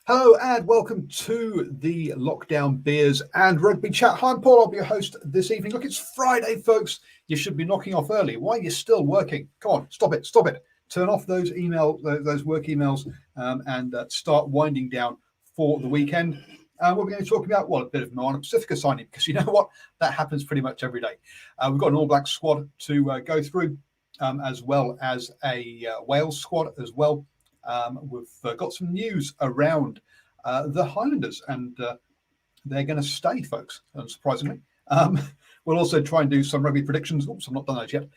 Hello and welcome to the Lockdown Beers and Rugby Chat. Hi, I'm Paul. I'll be your host this evening. Look, it's Friday, folks. You should be knocking off early. Why are you still working? Come on, stop it. Turn off those those work emails, and start winding down for the weekend. What we're going to talk about, well, a bit of Moana Pasifika signing, because you know what? That happens pretty much every day. We've got an All Blacks squad to go through, as well as a Wales squad as well. We've got some news around the Highlanders, and they're going to stay, folks, unsurprisingly. We'll also try and do some rugby predictions. Oops, I've not done those yet.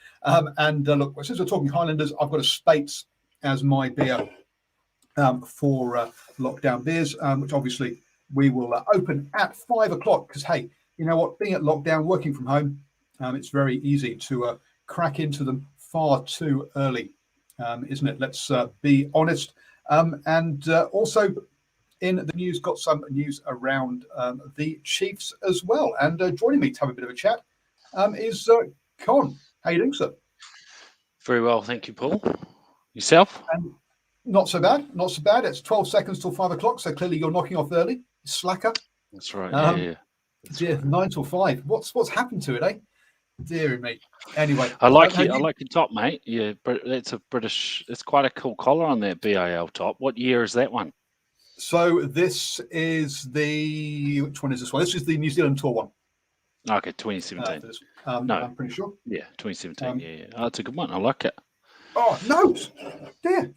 Look, since we're talking Highlanders, I've got a Spates as my beer for Lockdown Beers, which obviously we will open at 5 o'clock because, hey, you know what? Being at lockdown, working from home, it's very easy to crack into them far too early. Isn't it? Let's be honest. Also in the news, got some news around the Chiefs as well. And joining me to have a bit of a chat is Con. How you doing, sir? Very well, thank you, Paul. Yourself? Not so bad. Not so bad. It's 12 seconds till 5 o'clock, so clearly you're knocking off early. Slacker. That's right. Yeah. That's right. 9 till 5. What's happened to it, eh? Dear me. Anyway, I like your top, mate. Yeah, but it's a British. It's quite a cool collar on that BIL top. What year is that one? So this is which one is this one? This is the New Zealand tour one. Okay, 2017. No, I'm pretty sure. Yeah, 2017. Yeah. Oh, that's a good one. I like it. Oh no, dear.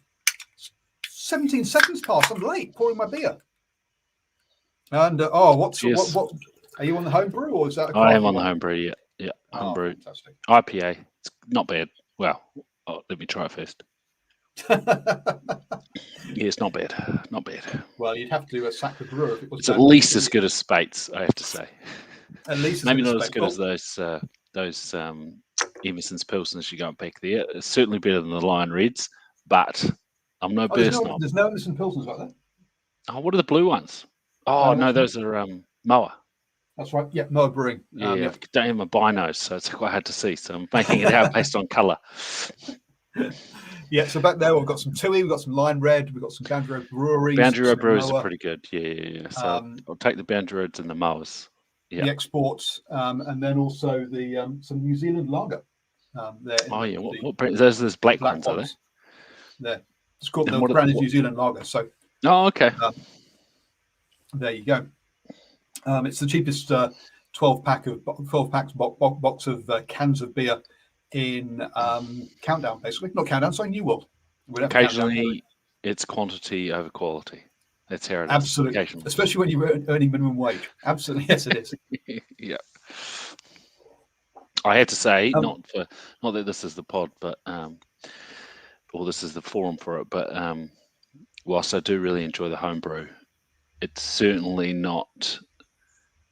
17 seconds past. I'm late pouring my beer. And what? Are you on the homebrew or is that? I am on the homebrew. Yeah, homebrew. Fantastic. IPA. It's not bad. Well, let me try it first. Yeah, it's not bad. Not bad. Well, you'd have to sack the brewer if it was. It's at least as good as Spates, I have to say. At least maybe not as good as those Emerson's Pilsners you go and pick there. It's certainly better than the Lion Reds, but I'm no beer snob. There's no Emerson Pilsners like that. Oh, what are the blue ones? Oh no, those are Moa. That's right. Yeah, Moa Brewing. Yeah, I don't have my binos, so it's quite hard to see. So I'm making it out based on colour. Yeah, so back there we've got some Tui, we've got some Lion Red, we've got some Boundary Road breweries. Boundary Road breweries are pretty good. Yeah. So I'll take the Boundary Roads and the Moas. Yeah. The exports, and then also the some New Zealand lager. There. Oh yeah, those black ones, are they? There. It's called the branded New Zealand lager. So. Oh, okay. There you go. It's the cheapest 12 packs box of cans of beer in Countdown, basically. Not Countdown, sorry, New World. Occasionally, it's quantity over quality. That's how it is. Absolutely. Especially when you're earning minimum wage. Absolutely. Yes, it is. Yeah. I have to say, not that this is the pod, but or this is the forum for it, but whilst I do really enjoy the homebrew, it's certainly not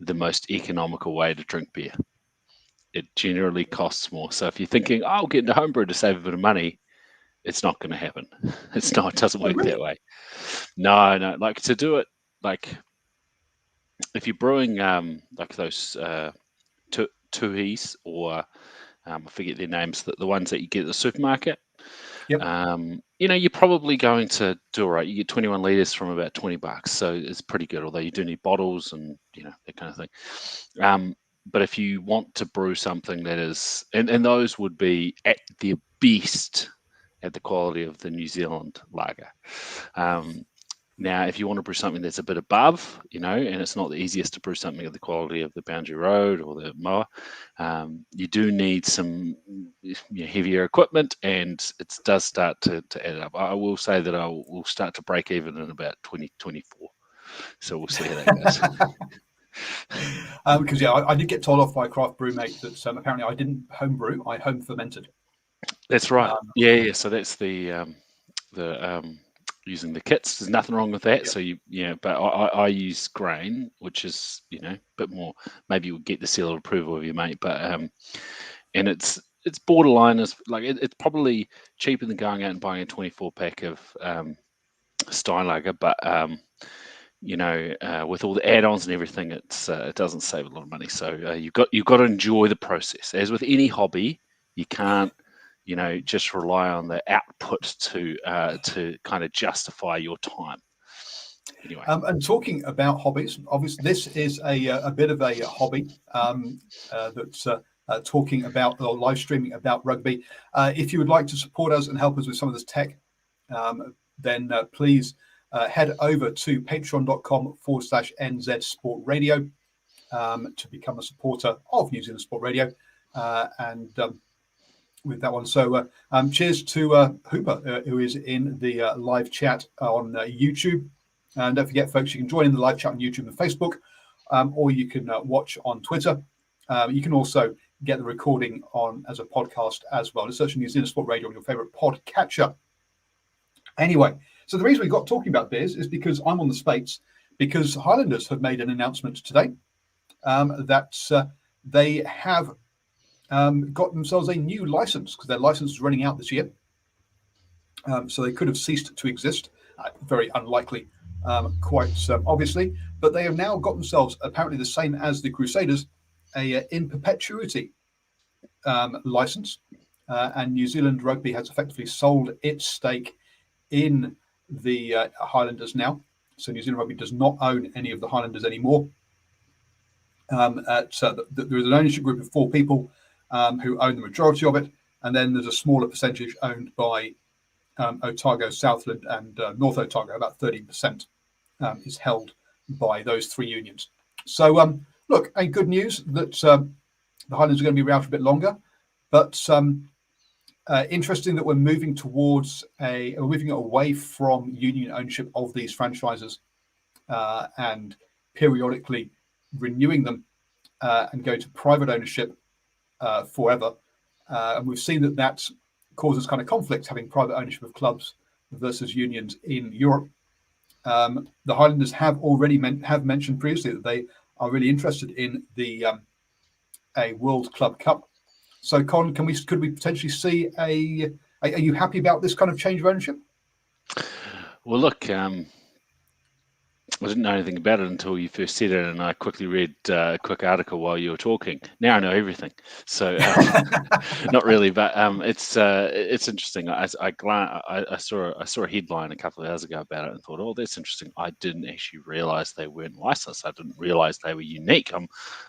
the most economical way to drink beer. It generally costs more. So if you're thinking, I'll get into homebrew to save a bit of money, it's not going to happen. It doesn't work that way. No. Like to do it, like if you're brewing like those tuis or I forget their names, the ones that you get at the supermarket. Yep. You're probably going to do all right. You get 21 liters from about $20, so it's pretty good. Although you do need bottles and that kind of thing. But if you want to brew something that is, and those would be at their best at the quality of the New Zealand lager. Now, if you want to brew something that's a bit above, and it's not the easiest to brew something of the quality of the Boundary Road or the Moa, you do need some heavier equipment, and it does start to add up. I will say that I will start to break even in about 2024. So we'll see how that goes. Because I did get told off by a craft brew mate that apparently I didn't home brew, I home fermented. That's right. Yeah. So that's the using the kits. There's nothing wrong with that. Yeah. So but I use grain, which is a bit more. Maybe you'll get the seal of approval of your mate, but and it's borderline as like it's probably cheaper than going out and buying a 24 pack of Steinlager, but with all the add-ons and everything, it doesn't save a lot of money. So you've got to enjoy the process. As with any hobby, you can't just rely on the output to kind of justify your time. Anyway, And talking about hobbies, obviously this is a bit of a hobby that's talking about or live streaming about rugby. If you would like to support us and help us with some of this tech, then please head over to patreon.com/NZ Sport Radio to become a supporter of New Zealand Sport Radio. And with that one, so cheers to Hooper, who is in the live chat on YouTube. And don't forget, folks, you can join in the live chat on YouTube and Facebook, or you can watch on Twitter. You can also get the recording on as a podcast as well. Just search New Zealand Sport Radio on your favourite podcatcher. Anyway, so the reason we got talking about beers is because I'm on the Spates, because Highlanders have made an announcement today that they have got themselves a new license, because their license is running out this year. So they could have ceased to exist. Very unlikely, quite obviously. But they have now got themselves, apparently the same as the Crusaders, a in perpetuity license. And New Zealand Rugby has effectively sold its stake in the Highlanders now. So New Zealand Rugby does not own any of the Highlanders anymore. There is an ownership group of 4 people who own the majority of it, and then there's a smaller percentage owned by Otago, Southland, and North Otago. About 13% is held by those 3 unions. So, look, good news that the Highlanders are going to be around for a bit longer, but interesting that we're moving towards we're moving away from union ownership of these franchises and periodically renewing them and going to private ownership forever. And we've seen that causes kind of conflict, having private ownership of clubs versus unions in Europe. The Highlanders have already mentioned previously that they are really interested in the a World Club Cup. So, Con, could we potentially see are you happy about this kind of change of ownership? well, look, I didn't know anything about it until you first said it, and I quickly read a quick article while you were talking. Now I know everything, so not really, but it's interesting. I saw a headline a couple of hours ago about it and thought, oh, that's interesting. I didn't actually realise they weren't licensed. I didn't realise they were unique.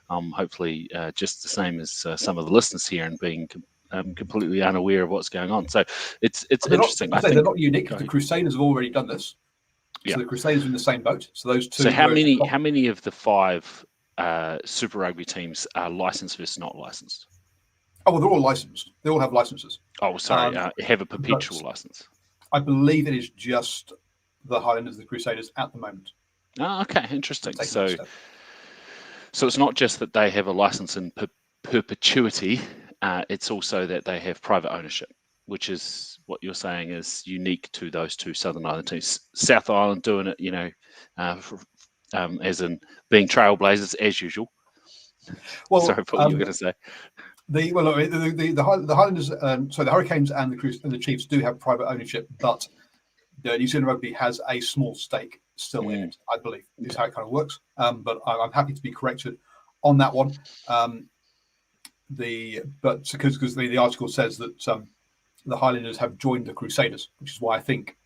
I'm hopefully just the same as some of the listeners here and being completely unaware of what's going on. So it's interesting. I think they're not unique. The Crusaders have already done this. So yeah. the Crusaders are in the same boat. So those 2. So how many of the 5 Super Rugby teams are licensed versus not licensed? Oh, well, they're all licensed. They all have licenses. Oh, sorry, have a perpetual license. I believe it is just the Highlanders, the Crusaders at the moment. Oh, okay, interesting. So it's not just that they have a license in perpetuity. It's also that they have private ownership, which is what you're saying is unique to those 2 Southern Island teams. South Island doing it, as in being trailblazers as usual. Well, sorry for what you were going to say. The Highlanders, so the Hurricanes and the Chiefs do have private ownership, but the New Zealand Rugby has a small stake still in it, I believe, is how it kind of works. But I'm happy to be corrected on that one. Because the article says that the Highlanders have joined the Crusaders, which is why I think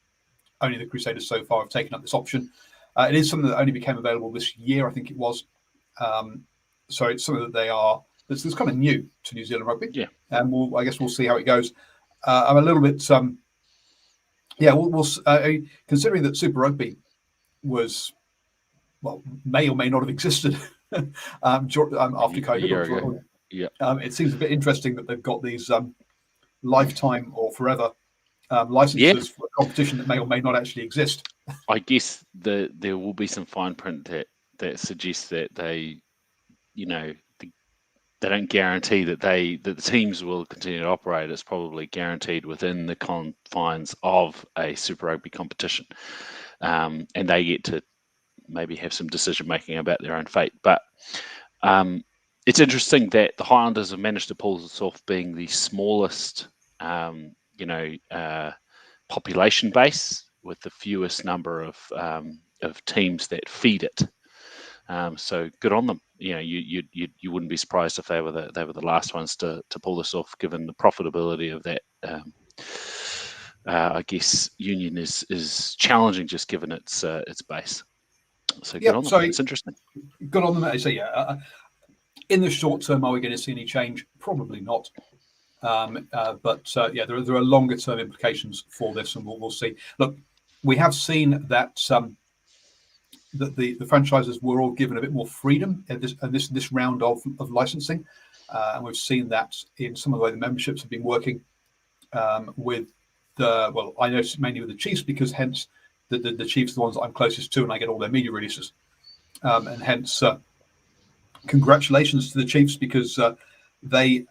only the Crusaders so far have taken up this option. It is something that only became available this year, I think it was. So it's something that that's kind of new to New Zealand Rugby. Yeah. And I guess we'll see how it goes. I'm a little bit, we'll considering that Super Rugby may or may not have existed after COVID. Yeah. It seems a bit interesting that they've got these lifetime or forever licenses for a competition that may or may not actually exist. I guess there will be some fine print that suggests that they don't guarantee that the teams will continue to operate. It's probably guaranteed within the confines of a Super Rugby competition, and they get to maybe have some decision making about their own fate. But it's interesting that the Highlanders have managed to pull this off, being the smallest, population base with the fewest number of teams that feed it. So good on them. You wouldn't be surprised if they were the last ones to pull this off, given the profitability of I guess union is challenging just given its base. So good Yep. on them. So It's interesting. good on them. So yeah, in the short term, are we going to see any change? Probably not. But yeah, there are longer term implications for this, and we'll see. Look, we have seen that that the franchises were all given a bit more freedom at this round of licensing, and we've seen that in some of the way the memberships have been working with the I know mainly with the Chiefs because hence the Chiefs are the ones that I'm closest to, and I get all their media releases, and hence congratulations to the Chiefs because they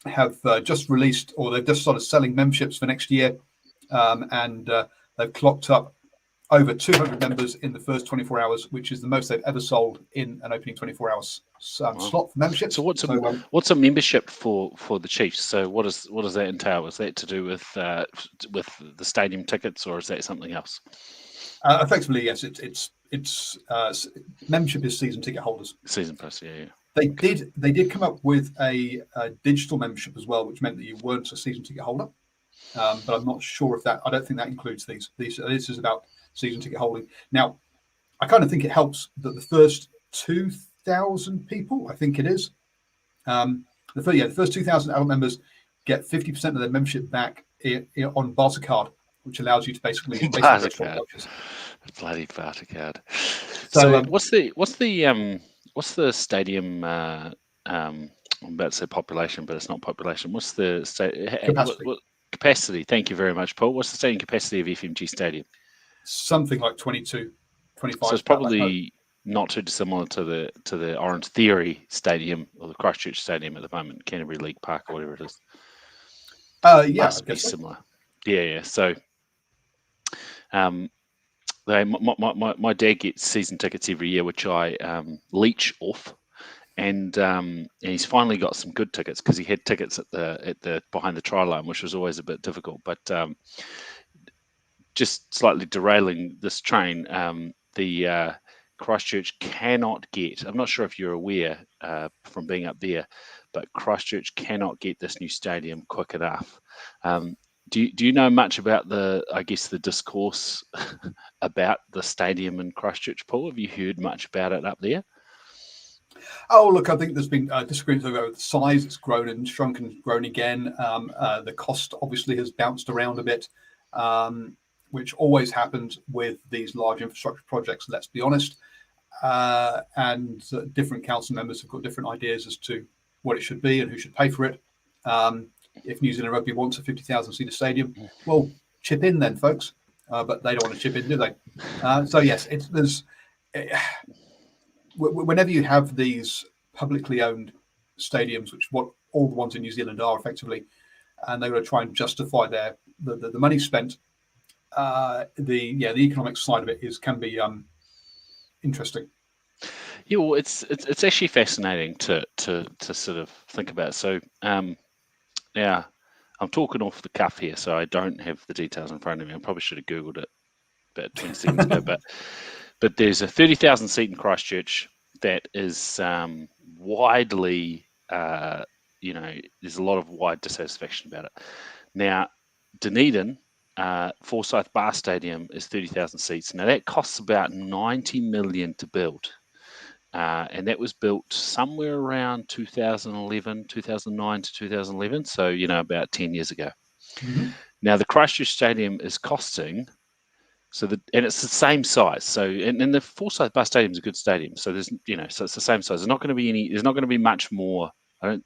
have just released, or they've just started selling memberships for next year, and they've clocked up over 200 members in the first 24 hours, which is the most they've ever sold in an opening 24 hours slot for memberships. So what's a membership for the Chiefs? So what does that entail? Is that to do with the stadium tickets, or is that something else? Effectively, yes. It's membership is season ticket holders. Season pass, yeah. They did come up with a digital membership as well, which meant that you weren't a season ticket holder. But I'm not sure if that. I don't think that includes these. This is about season ticket holding. Now, I kind of think it helps that the first 2,000 people, I think it is, the first 2,000 adult members get 50% of their membership back on barter card, which allows you to basically barter card. Bloody barter card. So what's the stadium? I'm about to say population, but it's not population. What's the capacity? Capacity. Thank you very much, Paul. What's the stadium capacity of FMG Stadium? Something like 22, 25. So it's probably not too dissimilar to the Orange Theory Stadium or the Christchurch Stadium at the moment, Canterbury League Park or whatever it is. Yeah, must be similar. Yeah. So, my dad gets season tickets every year, which I leech off, and he's finally got some good tickets because he had tickets at the behind the try line, which was always a bit difficult. But just slightly derailing this train, the Christchurch cannot get. I'm not sure if you're aware from being up there, but Christchurch cannot get this new stadium quick enough. Do you know much about the discourse about the stadium in Christchurch, Paul? Have you heard much about it up there? Oh, look, I think there's been disagreements over the size. It's grown and shrunk and grown again. The cost obviously has bounced around a bit, which always happens with these large infrastructure projects, let's be honest. And different council members have got different ideas as to what it should be and who should pay for it. If New Zealand Rugby wants a 50,000-seater stadium, well, chip in then, folks. But they don't want to chip in, do they? So yes, whenever you have these publicly owned stadiums, which what all the ones in New Zealand are effectively, and they're going to try and justify the money spent. The economic side of it can be interesting. Yeah, well, it's actually fascinating to sort of think about. So, yeah, I'm talking off the cuff here, so I don't have the details in front of me. I probably should have Googled it about 20 seconds ago, but there's a 30,000 seat in Christchurch that is widely, there's a lot of wide dissatisfaction about it. Now, Dunedin, Forsyth Bar Stadium is 30,000 seats. Now that costs about 90 million to build. And that was built somewhere around 2009 to 2011. So, about 10 years ago. Mm-hmm. Now the Christchurch Stadium is costing, and it's the same size. So, and the Forsyth Bar Stadium is a good stadium. So there's, so it's the same size. There's not going to be much more. I don't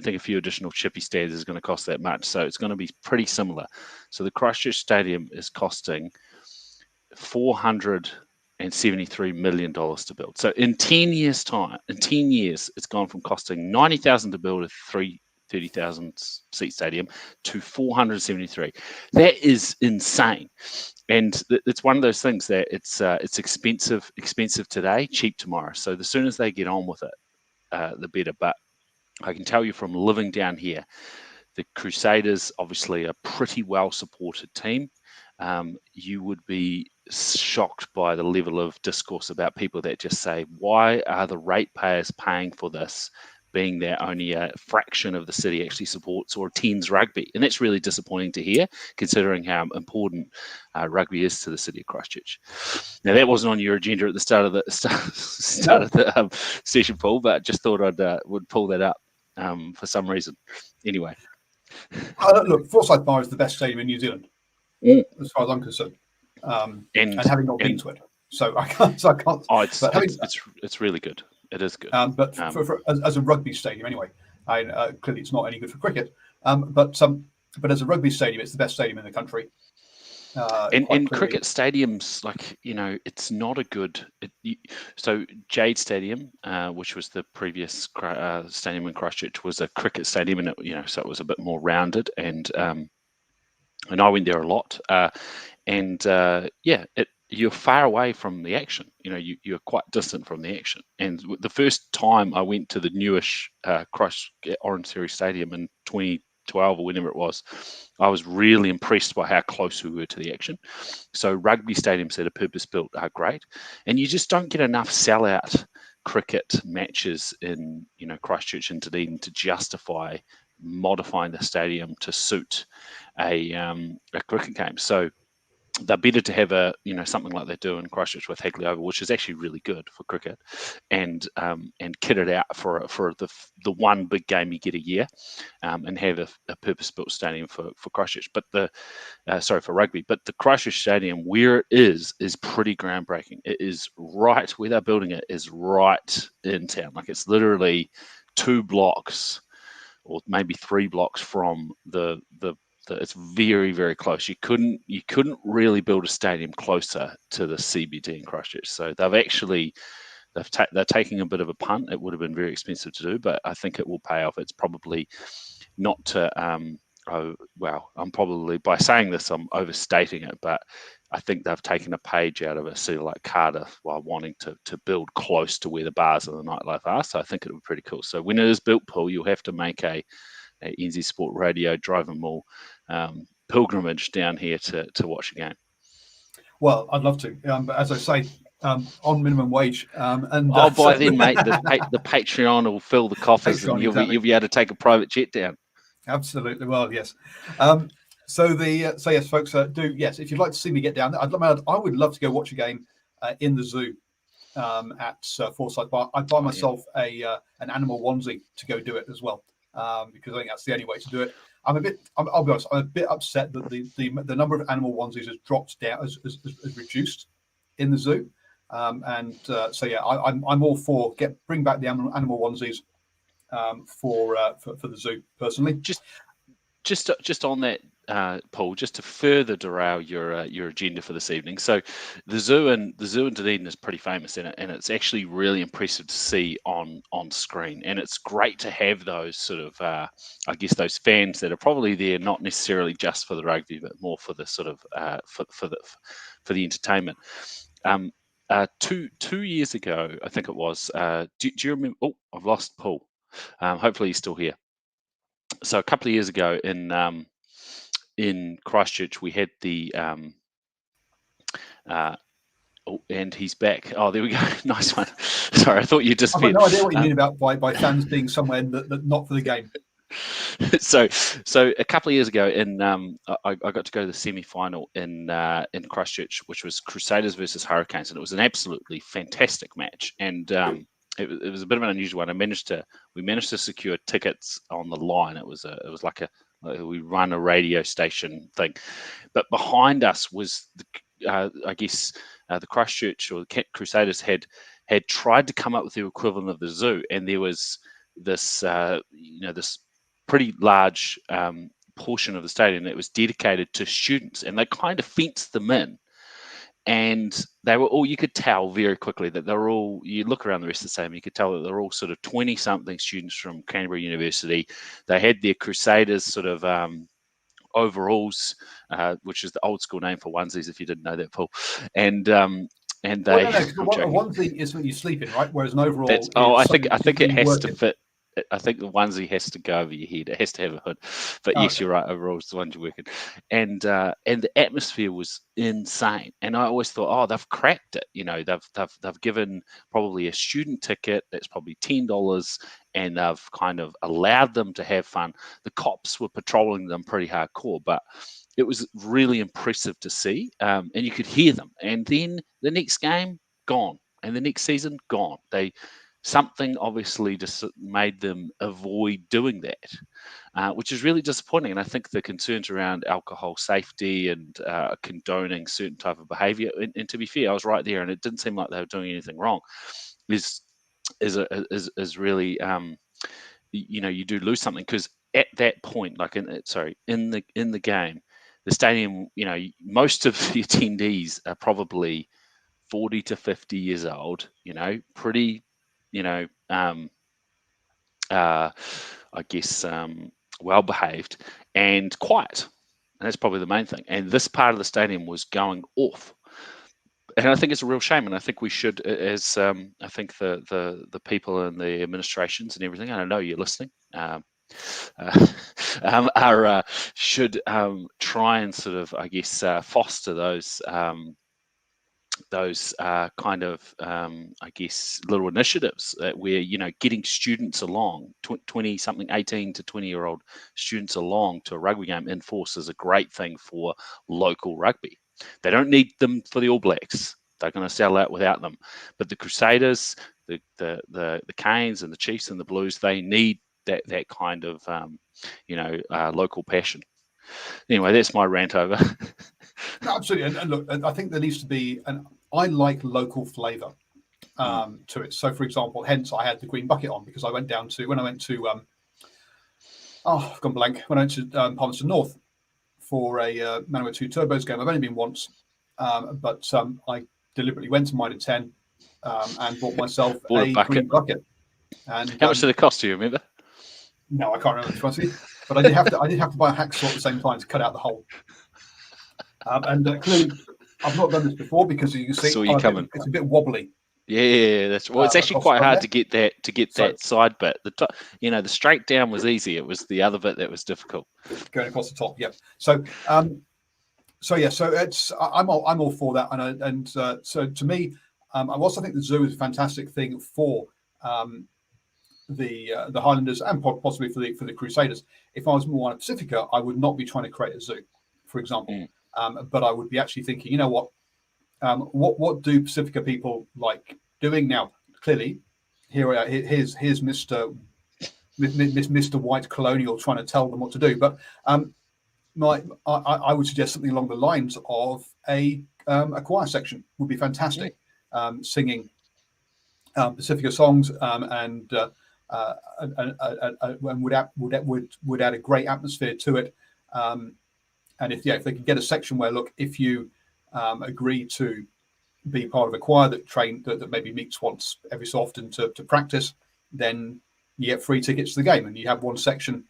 think a few additional chippy stands is going to cost that much. So it's going to be pretty similar. So the Christchurch Stadium is costing $473 million to build. So in 10 years' time, it's gone from costing $90,000 to build a 30,000 seat stadium to 473. That is insane. And it's one of those things that it's expensive today, cheap tomorrow. So the sooner they get on with it, the better. But I can tell you from living down here, the Crusaders obviously a pretty well supported team. You would be shocked by the level of discourse about people that just say, why are the ratepayers paying for this? being that only a fraction of the city actually supports or attends rugby. And that's really disappointing to hear, considering how important rugby is to the city of Christchurch. Now, that wasn't on your agenda at the start of the session, Paul, but just thought I would pull that up for some reason. Anyway. Look, Forsyth Bar is the best stadium in New Zealand, as far as I'm concerned, and having not been to it. So I can't. Oh, it's really good. It is good. But as a rugby stadium, anyway, clearly it's not any good for cricket. But as a rugby stadium, it's the best stadium in the country. And cricket stadiums, it's not a good. So Jade Stadium, which was the previous stadium in Christchurch, was a cricket stadium, and so it was a bit more rounded. And I went there a lot. You're far away from the action. You're quite distant from the action. And the first time I went to the newish Orange Theory Stadium in 2012 or whenever it was, I was really impressed by how close we were to the action. So rugby stadiums that are purpose-built are great. And you just don't get enough sellout cricket matches in Christchurch and Dunedin to justify modifying the stadium to suit a cricket game. So they're better to have something like they do in Christchurch with Hagley Oval, which is actually really good for cricket, and kit it out for the one big game you get a year, and have a purpose-built stadium for Christchurch. But for rugby. But the Christchurch Stadium, where it is pretty groundbreaking. It is right where they're building it is right in town. Like, it's literally 2 blocks or maybe 3 blocks from the it's very, very close. You couldn't really build a stadium closer to the CBD in Christchurch. So they're taking a bit of a punt. It would have been very expensive to do, but I think it will pay off. It's probably not to I'm probably, by saying this, I'm overstating it, but I think they've taken a page out of a city like Cardiff while wanting to build close to where the bars and the nightlife are. So I think it'll be pretty cool. So when it is built, Paul, you'll have to make a NZ Sport Radio Drive-In Mall pilgrimage down here to watch a game. Well, I'd love to, but as I say, on minimum wage. By then, mate, the Patreon will fill the coffers, and you'll be able to take a private jet down. Absolutely. Well, yes. So yes, folks, yes. If you'd like to see me get down there, I would love to go watch a game in the zoo at Forsyth Bar. I'd buy myself an animal onesie to go do it as well, because I think that's the only way to do it. I'll be honest, I'm a bit upset that the number of animal onesies has dropped down, has reduced in the zoo. I'm all for bring back the animal onesies for the zoo personally. Just on that, Paul, just to further derail your agenda for this evening. So the zoo in Dunedin is pretty famous, and it's actually really impressive to see on screen. And it's great to have those sort of those fans that are probably there not necessarily just for the rugby, but more for the sort of for the entertainment. 2 years ago, I think it was. Do you remember? Oh, I've lost Paul. Hopefully he's still here. So a couple of years ago in Christchurch, we had the and he's back. Oh, there we go. Nice one. Sorry, I thought you just. I've got no idea what you mean about by fans being somewhere that not for the game. So a couple of years ago, I got to go to the semi-final in Christchurch, which was Crusaders versus Hurricanes, and it was an absolutely fantastic match. And it was a bit of an unusual one. We managed to secure tickets on the line. It was like we run a radio station thing, but behind us was the Christchurch or the Crusaders had tried to come up with the equivalent of the zoo, and there was this this pretty large portion of the stadium that was dedicated to students, and they kind of fenced them in. And they were all, you could tell very quickly that they're all, you look around the rest of the stadium, you could tell that they're all sort of 20-something students from Canterbury University. They had their Crusaders sort of overalls, which is the old school name for onesies, if you didn't know that, Paul. And they... a onesie is what you sleep in, right? Whereas an overall... I think it has to fit. I think the onesie has to go over your head. It has to have a hood. But yes, Okay. you're right. Overall, it's the ones you're working. And the atmosphere was insane. And I always thought, oh, they've cracked it. They've given probably a student ticket that's probably $10, and they've kind of allowed them to have fun. The cops were patrolling them pretty hardcore, but it was really impressive to see, and you could hear them. And then the next game, gone, and the next season, gone. Something obviously just made them avoid doing that, which is really disappointing. And I think the concerns around alcohol safety and condoning certain type of behaviour, and to be fair, I was right there, and it didn't seem like they were doing anything wrong, is really you do lose something, because at that point, like in the game, the stadium, most of the attendees are probably 40 to 50 years old, pretty, I guess, well behaved and quiet. And that's probably the main thing. And this part of the stadium was going off. And I think it's a real shame. And I think we should, as I think the people in the administrations and everything, and I know you're listening, should try and sort of, I guess, foster those kind of, I guess, little initiatives where, getting students along, 20 something, 18 to 20-year-old students along to a rugby game in force is a great thing for local rugby. They don't need them for the All Blacks. They're going to sell out without them. But the Crusaders, the Canes and the Chiefs and the Blues, they need that kind of, local passion. Anyway, that's my rant over. No, absolutely. And look, I think there needs to be, and I like local flavour to it. So, for example, hence I had the green bucket on, because I went down to, when I went to, I've gone blank, when I went to Palmerston North for a Man with Two Turbos game. I've only been once, but I deliberately went to Mitre 10 and bought myself a green bucket. And how much did it cost you, remember? No, I can't remember, to be honest with you. But I did have to buy a hacksaw at the same time to cut out the hole. And clearly, I've not done this before, because you can see it's a bit wobbly. Yeah, that's it's actually quite hard to get that side bit. The straight down was easy. It was the other bit that was difficult. Going across the top, yeah. So it's I'm all for that, and so to me, I also think the zoo is a fantastic thing for the Highlanders and possibly for the Crusaders. If I was Moana Pasifika, I would not be trying to create a zoo, for example. But I would be actually thinking, you know what? What do Pacifica people like doing now? Clearly, here's Mr. White Colonial trying to tell them what to do. But I would suggest something along the lines of a choir section would be fantastic, singing Pacifica songs and would add a great atmosphere to it. And if they can get a section where, look, if you agree to be part of a choir that maybe meets once every so often to practice, then you get free tickets to the game, and you have one section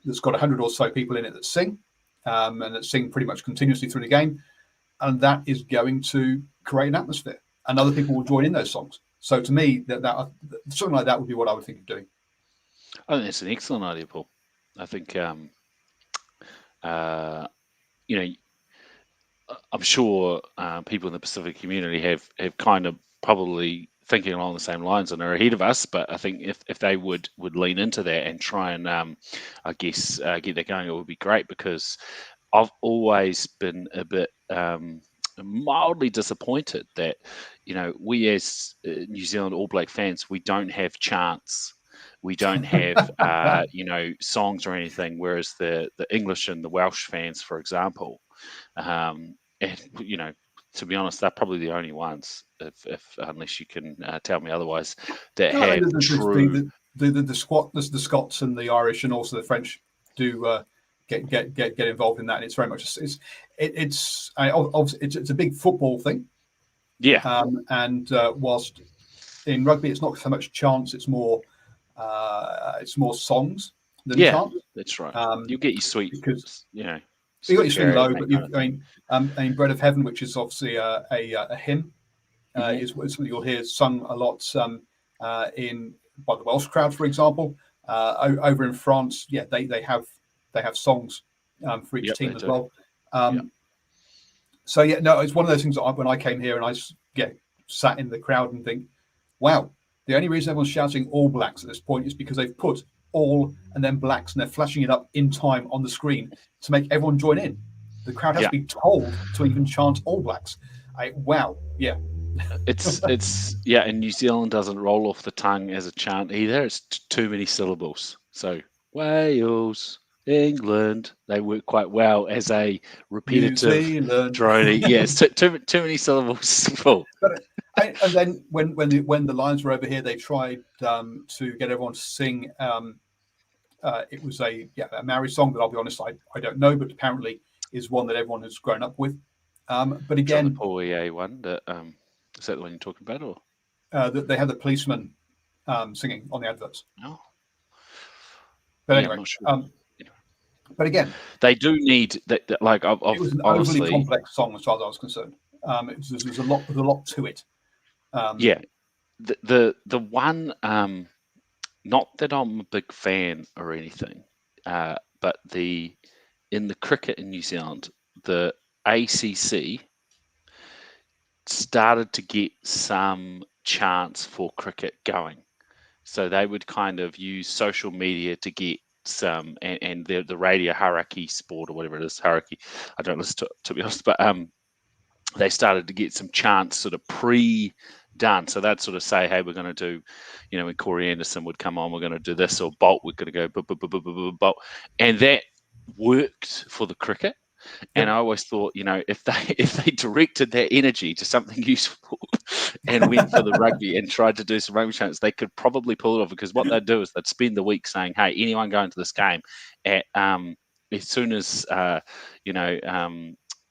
that's got 100 or so people in it that sing, and that sing pretty much continuously through the game, and that is going to create an atmosphere, and other people will join in those songs. So to me, that something like that would be what I would think of doing. I think that's an excellent idea, Paul. I think I'm sure people in the Pacific community have kind of probably thinking along the same lines and are ahead of us. But I think if they would lean into that and try and, I guess, get that going, it would be great, because I've always been a bit mildly disappointed that, we as New Zealand All Black fans, we don't have chants. We don't have, songs or anything, whereas the English and the Welsh fans, for example, and, to be honest, they're probably the only ones, if unless you can tell me otherwise, that have true. The Scots and the Irish and also the French do get involved in that. And it's very much it's a big football thing. Yeah. And whilst in rugby it's not so much chants, it's more songs than chants. That's right. You get your sweet, because you got your swing low, but Bread of Heaven, which is obviously a hymn, is something you'll hear sung a lot by the Welsh crowd, for example. Over in France, yeah, they have songs for each team as well. So yeah, no, it's one of those things that when I came here and I sat in the crowd and think, wow, the only reason everyone's shouting All Blacks at this point is because they've put All and then Blacks and they're flashing it up in time on the screen to make everyone join in. The crowd has to be told to even chant All Blacks. Wow, yeah. It's yeah, and New Zealand doesn't roll off the tongue as a chant either. It's too many syllables. So Wales, England, they work quite well as a repetitive droney. Yeah, it's too many syllables full. And then when the Lions were over here, they tried to get everyone to sing. It was a Maori song that I'll be honest, I don't know, but apparently is one that everyone has grown up with. But again, the Paul one that is that the one you're talking about, or that they had the policeman singing on the adverts. No. But anyway, but again, they do need that. Like, it was an overly complex song as far as I was concerned. There's a lot to it. The one, not that I'm a big fan or anything, but in the cricket in New Zealand, the ACC started to get some chance for cricket going. So they would kind of use social media to get some, and the radio Hauraki sport or whatever it is, Hauraki, I don't listen to be honest, but they started to get some chance sort of pre-done. So they'd sort of say, hey, we're going to do, when Corey Anderson would come on, we're going to do this, or Bolt, we're going to go Bolt. And that worked for the cricket. And I always thought, if they directed their energy to something useful and went for the rugby and tried to do some rugby chants, they could probably pull it off, because what they'd do is they'd spend the week saying, hey, anyone going to this game at as soon as such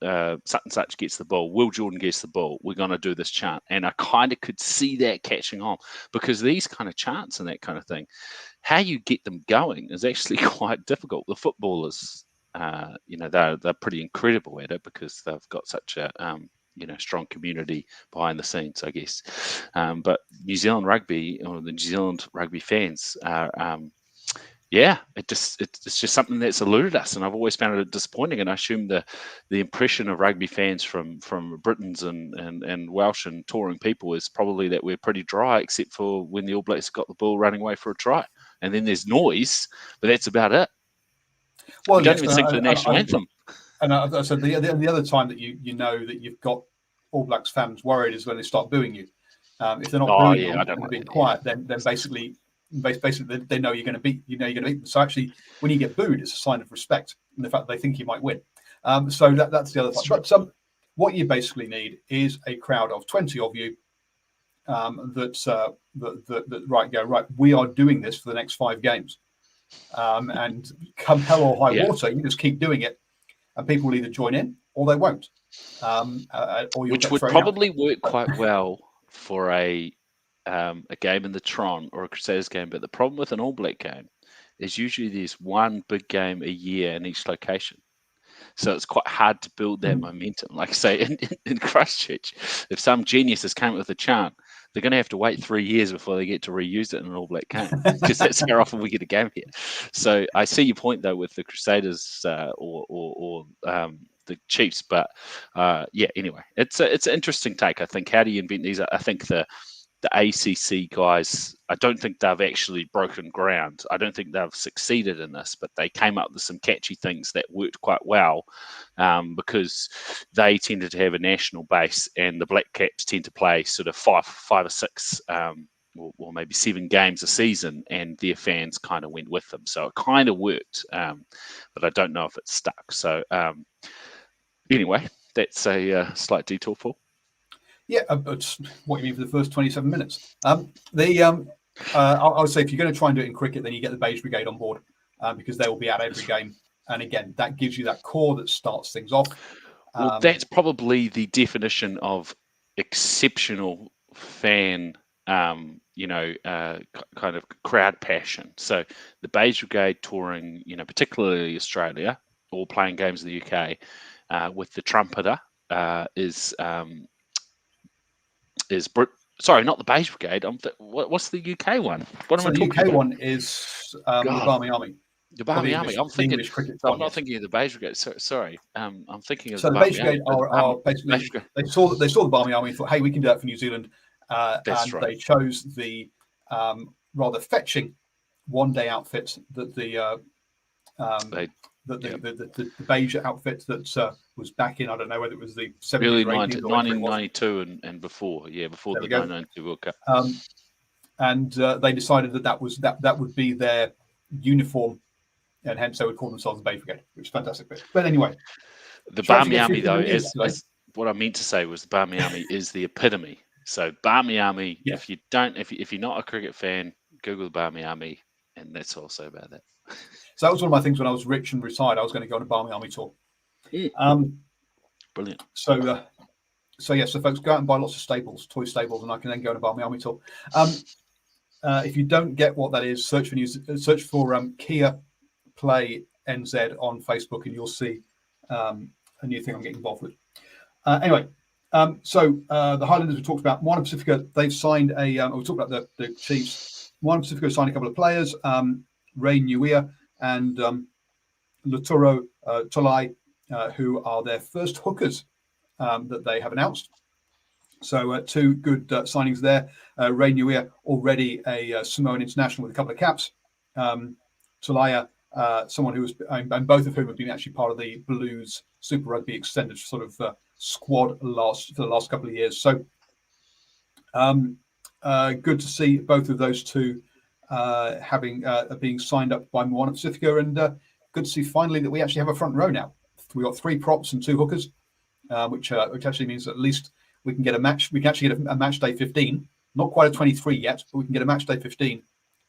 and such gets the ball, Will Jordan gets the ball, we're going to do this chant. And I kind of could see that catching on, because these kind of chants and that kind of thing, how you get them going is actually quite difficult. The footballers, they're pretty incredible at it, because they've got such a strong community behind the scenes, I guess. But New Zealand rugby, or the New Zealand rugby fans are it's just something that's eluded us, and I've always found it disappointing. And I assume the impression of rugby fans from Britons and Welsh and touring people is probably that we're pretty dry, except for when the All Blacks got the ball running away for a try, and then there's noise, but that's about it. Well, we don't even sing for the national anthem. And I said the other time that you know that you've got All Blacks fans worried is when they start booing you. If they're not booing you and being quiet, then basically they know you're going to beat. You're going to beat them. So actually, when you get booed, it's a sign of respect and the fact that they think you might win. So that's the other thing. But what you basically need is a crowd of 20 of you. That right. We are doing this for the next 5 games. And come hell or high water, you just keep doing it, and people will either join in or they won't. Which would probably work quite well for a game in the Tron or a Crusaders game. But the problem with an All Black game is usually there's one big game a year in each location. So it's quite hard to build that momentum. Like, say, in Christchurch, if some genius has come up with a chant, they're going to have to wait 3 years before they get to reuse it in an All Black game, because that's how often we get a game here. So I see your point, though, with the Crusaders or the Chiefs. But, anyway, it's an interesting take, I think. How do you invent these? I think the ACC guys, I don't think they've actually broken ground. I don't think they've succeeded in this, but they came up with some catchy things that worked quite well, because they tended to have a national base, and the Black Caps tend to play sort of five or six, or maybe 7 games a season, and their fans kind of went with them. So it kind of worked, but I don't know if it stuck. So anyway, that's a slight detour, Paul. Yeah, but what you mean for the first 27 minutes? I would say if you're going to try and do it in cricket, then you get the Beige Brigade on board, because they will be at every game. And again, that gives you that core that starts things off. Well, that's probably the definition of exceptional fan, kind of crowd passion. So the Beige Brigade touring, particularly Australia, or playing games in the UK, with the trumpeter is Sorry, not the Beige Brigade. What's the UK one? What am I the talking UK about? one is the Barmy Army. The Barmy Army. I'm thinking. English cricket. So I'm not thinking of the Beige Brigade. Sorry. I'm thinking of so the the Beige Barmy Brigade Army. are basically they saw the Barmy Army and thought, hey, we can do that for New Zealand, and right. they chose the rather fetching one-day outfit that the beige outfit that was back in, I don't know whether it was the 70s Early or 80s 1992 and before, before the 1992 World Cup. And they decided that would be their uniform, and hence they would call themselves the Beige Brigade, which is fantastic. But anyway, the Barmy Army, though, is what I meant to say was the Barmy Army is the epitome. So Barmy Army, if you're not a cricket fan, Google the Barmy Army, and that's also about that. So that was one of my things when I was rich and retired. I was going to go on a Barmy Army tour. Brilliant. So folks, go out and buy lots of toy stables, and I can then go on a Barmy Army tour. If you don't get what that is, search for Kia Play NZ on Facebook, and you'll see a new thing I'm getting involved with. Anyway, the Highlanders we talked about. Moana Pasifika, they've signed we talked about the Chiefs. Moana Pasifika signed a couple of players, Ray Nuia and Luturo Tolai, who are their first hookers that they have announced. So two good signings there. Ray Nuia, already a Samoan international with a couple of caps. Tolaya, someone who was, and both of whom have been actually part of the Blues Super Rugby extended sort of squad for the last couple of years. So good to see both of those two being signed up by Moana Pasifika, and good to see finally that we actually have a front row now. We've got 3 props and 2 hookers, which actually means at least we can get a match. We can actually get a match day 15, not quite a 23 yet, but we can get a match day 15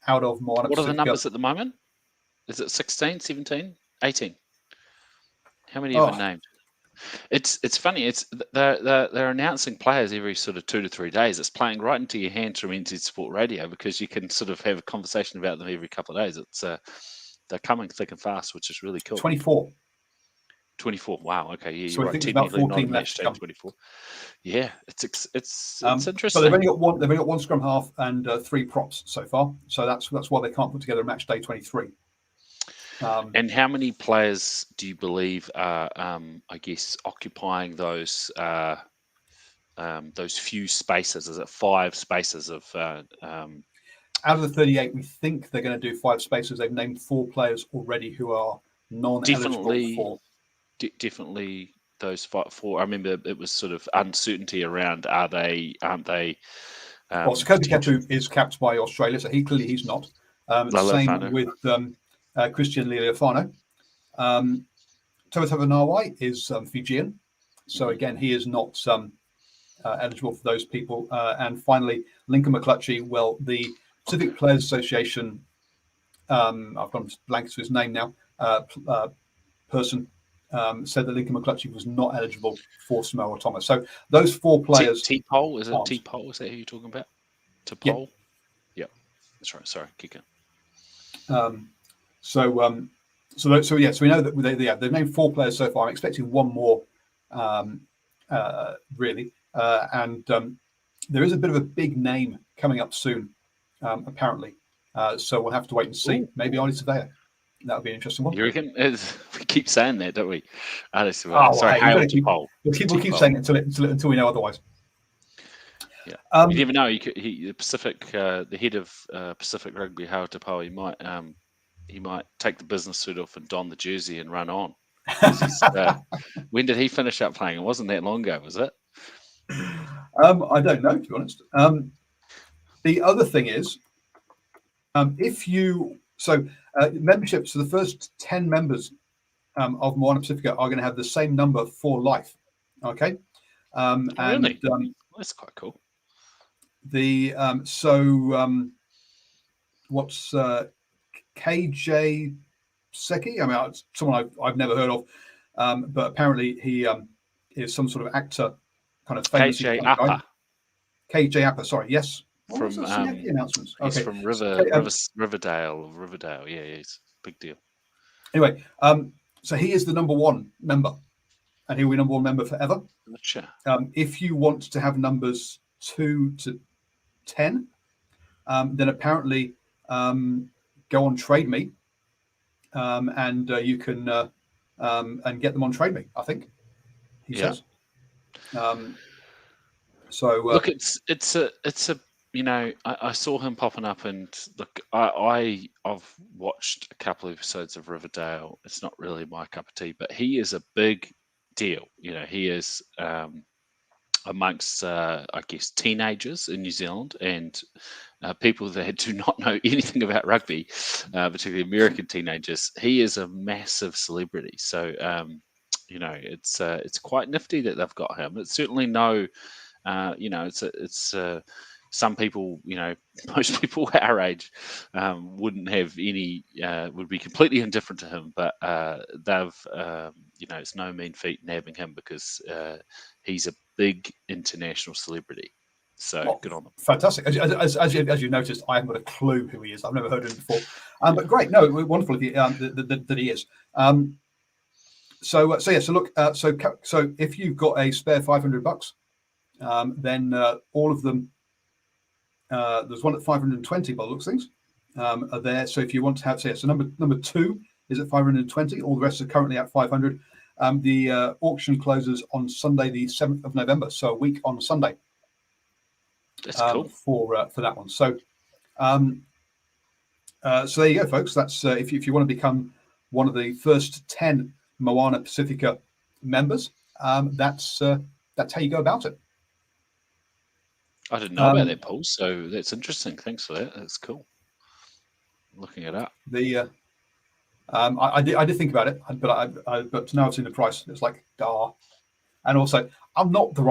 out of Moana Pasifika. What are the numbers at the moment? Is it 16, 17, 18? How many have been named? It's funny. They're announcing players every sort of 2 to 3 days. It's playing right into your hands from NZ Sport Radio, because you can sort of have a conversation about them every couple of days. It's they're coming thick and fast, which is really cool. 24. 24. Wow. Okay. Yeah, so you're I think right. about 14 not left to come. 24. Yeah, it's interesting. So they've only got one scrum half and 3 props so far. So that's why they can't put together a match day 23. And how many players do you believe are, I guess, occupying those few spaces? Is it 5 spaces of? Out of the 38, we think they're going to do 5 spaces. They've named 4 players already who are non-eligible for. Definitely those 4. I remember it was sort of uncertainty around aren't they? Well, so Kobe Ketu is capped by Australia, so he's not. Same with Christian Lealiafano. Toa Nawai is Fijian, so again he is not eligible for those people. And finally, Lincoln McClutchy. Well, the Pacific Players Association, I've gone blank to his name now, person said that Lincoln McClutchy was not eligible for Samoa Tonga. So those 4 players. T-Pole, is it T-Pole? Is that who you're talking about? T-Pole? Yep. That's right. Sorry, kick it. So we know that they've named 4 players so far. I'm expecting 1 more, really. And there is a bit of a big name coming up soon, apparently. So we'll have to wait and see. Ooh. Maybe Ollie Surveyor. That would be an interesting one. You reckon? We keep saying that, don't we? Sorry, we'll keep saying it until we know otherwise. Yeah, you never know. The Pacific, the head of Pacific Rugby, Hao Tapau, he might take the business suit off and don the jersey and run on. When did he finish up playing? It wasn't that long ago, was it? I don't know, to be honest. The other thing is, membership. So the first 10 members of Moana Pasifika are going to have the same number for life. Okay. Really? That's quite cool. What's KJ Seki? I mean, it's someone I've never heard of, but apparently he is some sort of actor, kind of famous. KJ Appa. KJ Appa. Sorry. Yes. From announcements. He's Okay. from Riverdale. Yeah, it's a big deal. Anyway, so he is the number 1 member, and he will be number 1 member forever. Sure. If you want to have numbers 2 to 10, then apparently go on Trade Me, and you can and get them on Trade Me, I think he says. So look, it's a I saw him popping up, and look, I've watched a couple of episodes of Riverdale. It's not really my cup of tea, but he is a big deal. He is amongst I guess teenagers in New Zealand and people that do not know anything about rugby, particularly American teenagers. He is a massive celebrity, so it's quite nifty that they've got him. It's certainly no. It's some people, most people our age wouldn't have any, would be completely indifferent to him, but they've, it's no mean feat nabbing him because he's a big international celebrity. So good on them. Fantastic. As you noticed, I haven't got a clue who he is. I've never heard of him before. But great. No, wonderful that he is. So look. So if you've got a spare $500, then all of them. There's one at 520 by the looks of things. Are there. So if you want to have, so number 2 is at 520. All the rest are currently at 500. The auction closes on Sunday, the 7th of November. So a week on Sunday. That's cool for that one. So, so there you go, folks. That's if you want to become one of the first 10 Moana Pasifika members. That's how you go about it. I didn't know about that, Paul. So that's interesting. Thanks for that. That's cool. I'm looking it up. I did think about it, but now I've seen the price. It's like and also I'm not the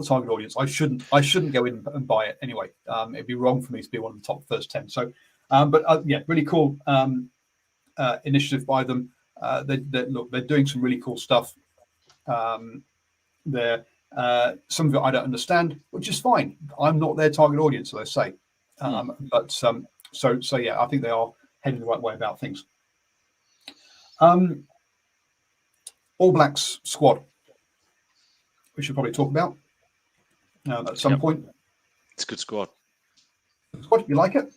target audience. I shouldn't go in and buy it anyway. It'd be wrong for me to be one of the top first 10. So, really cool initiative by them. They're doing some really cool stuff. Some of it I don't understand, which is fine. I'm not their target audience, as I say. But I think they are heading the right way about things. All Blacks squad. We should probably talk about at some point. It's a good squad. Squad, you like it?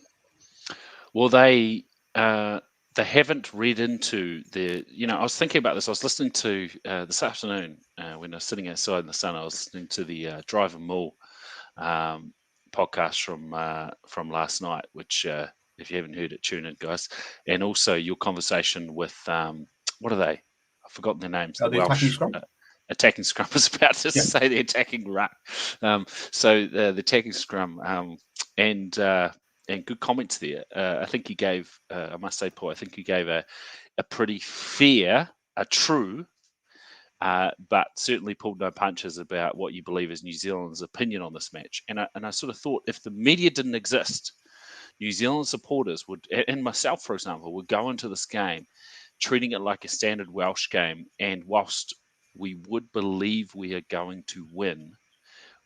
Well, they haven't read into the. I was thinking about this. I was listening to this afternoon when I was sitting outside in the sun. I was listening to the Drive and Mull podcast from last night. Which, if you haven't heard it, tune in, guys. And also your conversation with what are they? I've forgotten their names. The Welsh. Attacking scrum. I was about to say the attacking ruck. So the attacking scrum and good comments there. I think you gave, I must say, Paul, I think you gave a pretty fair, a true, but certainly pulled no punches about what you believe is New Zealand's opinion on this match. And I sort of thought if the media didn't exist, New Zealand supporters would, and myself, for example, would go into this game treating it like a standard Welsh game. And whilst we would believe we are going to win,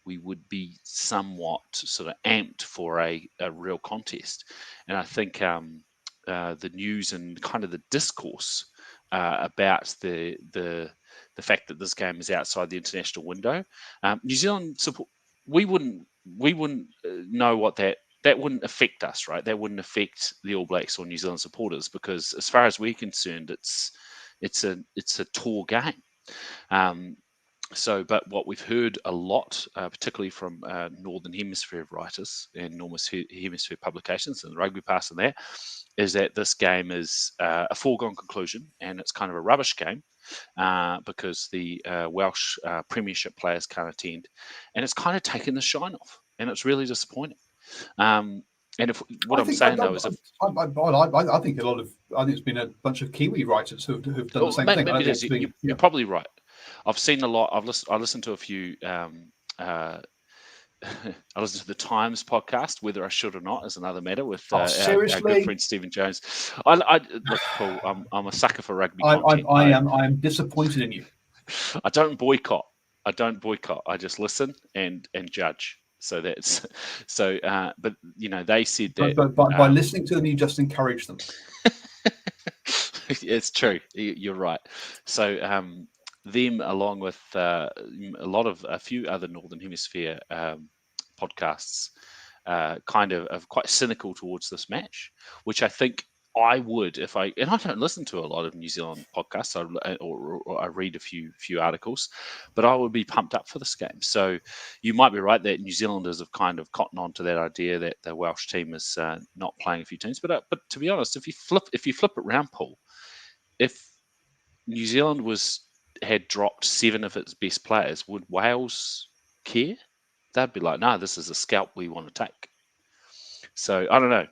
we would be somewhat sort of amped for a real contest. And I think the news and kind of the discourse about the fact that this game is outside the international window, New Zealand support, we wouldn't know what that wouldn't affect us, right? That wouldn't affect the All Blacks or New Zealand supporters because, as far as we're concerned, it's a tour game. But what we've heard a lot, particularly from Northern Hemisphere writers and Northern Hemisphere publications and the Rugby Pass and that, is that this game is a foregone conclusion and it's kind of a rubbish game because the Welsh Premiership players can't attend, and it's kind of taken the shine off, and it's really disappointing. And I think it's been a bunch of Kiwi writers who've done the same thing. You're probably right. I've seen a lot. I listened to a few. I listened to the Times podcast. Whether I should or not is another matter. With our good friend Stephen Jones. Look, Paul, I'm a sucker for rugby content. I am disappointed in you. I don't boycott. I just listen and judge. So that's so. But they said that. But by listening to them, you just encourage them. It's true. You're right. So them, along with a few other Northern Hemisphere podcasts, kind of quite cynical towards this match, which I think I would if I don't listen to a lot of New Zealand podcasts or I read a few articles, but I would be pumped up for this game. So you might be right that New Zealanders have kind of cottoned on to that idea that the Welsh team is not playing a few teams. But to be honest, if you flip it round, Paul, if New Zealand had dropped 7 of its best players, would Wales care? They'd be like, no, this is a scalp we want to take. So I don't know.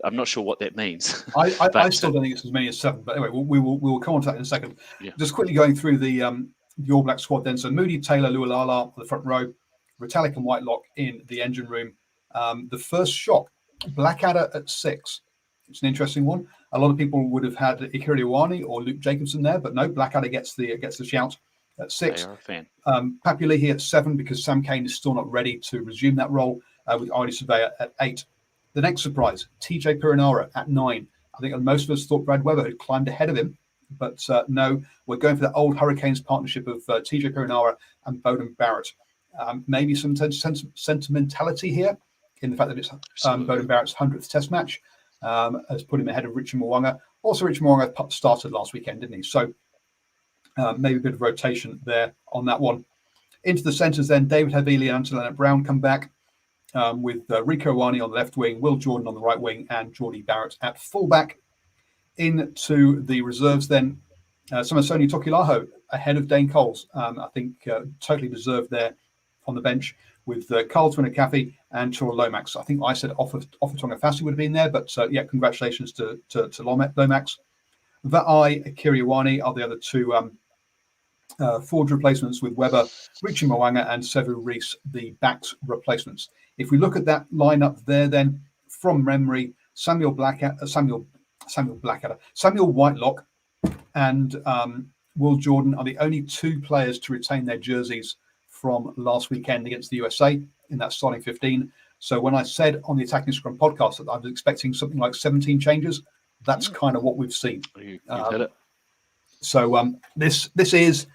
I'm not sure what that means. I still don't think it's as many as 7. But anyway, we will come on to that in a second. Yeah. Just quickly going through the All Black squad then. So Moody, Taylor, Lualala on the front row, Retallick and Whitelock in the engine room. The first shock, Blackadder at 6. It's an interesting one. A lot of people would have had Ikiri Iwani or Luke Jacobson there, but no, Blackadder gets the shout at 6. They are a fan. Papulehi at 7 because Sam Cane is still not ready to resume that role, with Arnie Surveyor at 8. The next surprise, TJ Piranara at 9. I think most of us thought Brad Weber had climbed ahead of him, but no, we're going for that old Hurricanes partnership of TJ Piranara and Bowden Barrett. Maybe some sentimentality here in the fact that it's Bowden Barrett's 100th Test match has put him ahead of Richard Moanga. Also, Richard Moanga started last weekend, didn't he? So maybe a bit of rotation there on that one. Into the centres then, David Havili and Antonella Brown come back. With Rico Iwani on the left wing, Will Jordan on the right wing, and Geordie Barrett at fullback. Into the reserves then, Samasoni Tokilaho ahead of Dane Coles. I think totally deserved there on the bench with Carl Twinakafi and Tora Lomax. I think I said Offa Tonga Fassi would have been there, but yeah, congratulations to Lomax. Va'ai, Ikiri Iwani are the other two forward replacements, with Weber, Richie Moanga, and Sevu Reese, the backs replacements. If we look at that lineup there, then from memory, Samuel Whitelock and Will Jordan are the only 2 players to retain their jerseys from last weekend against the USA in that starting 15. So when I said on the Attacking Scrum podcast that I was expecting something like 17 changes, that's kind of what we've seen. You've hit it. So this is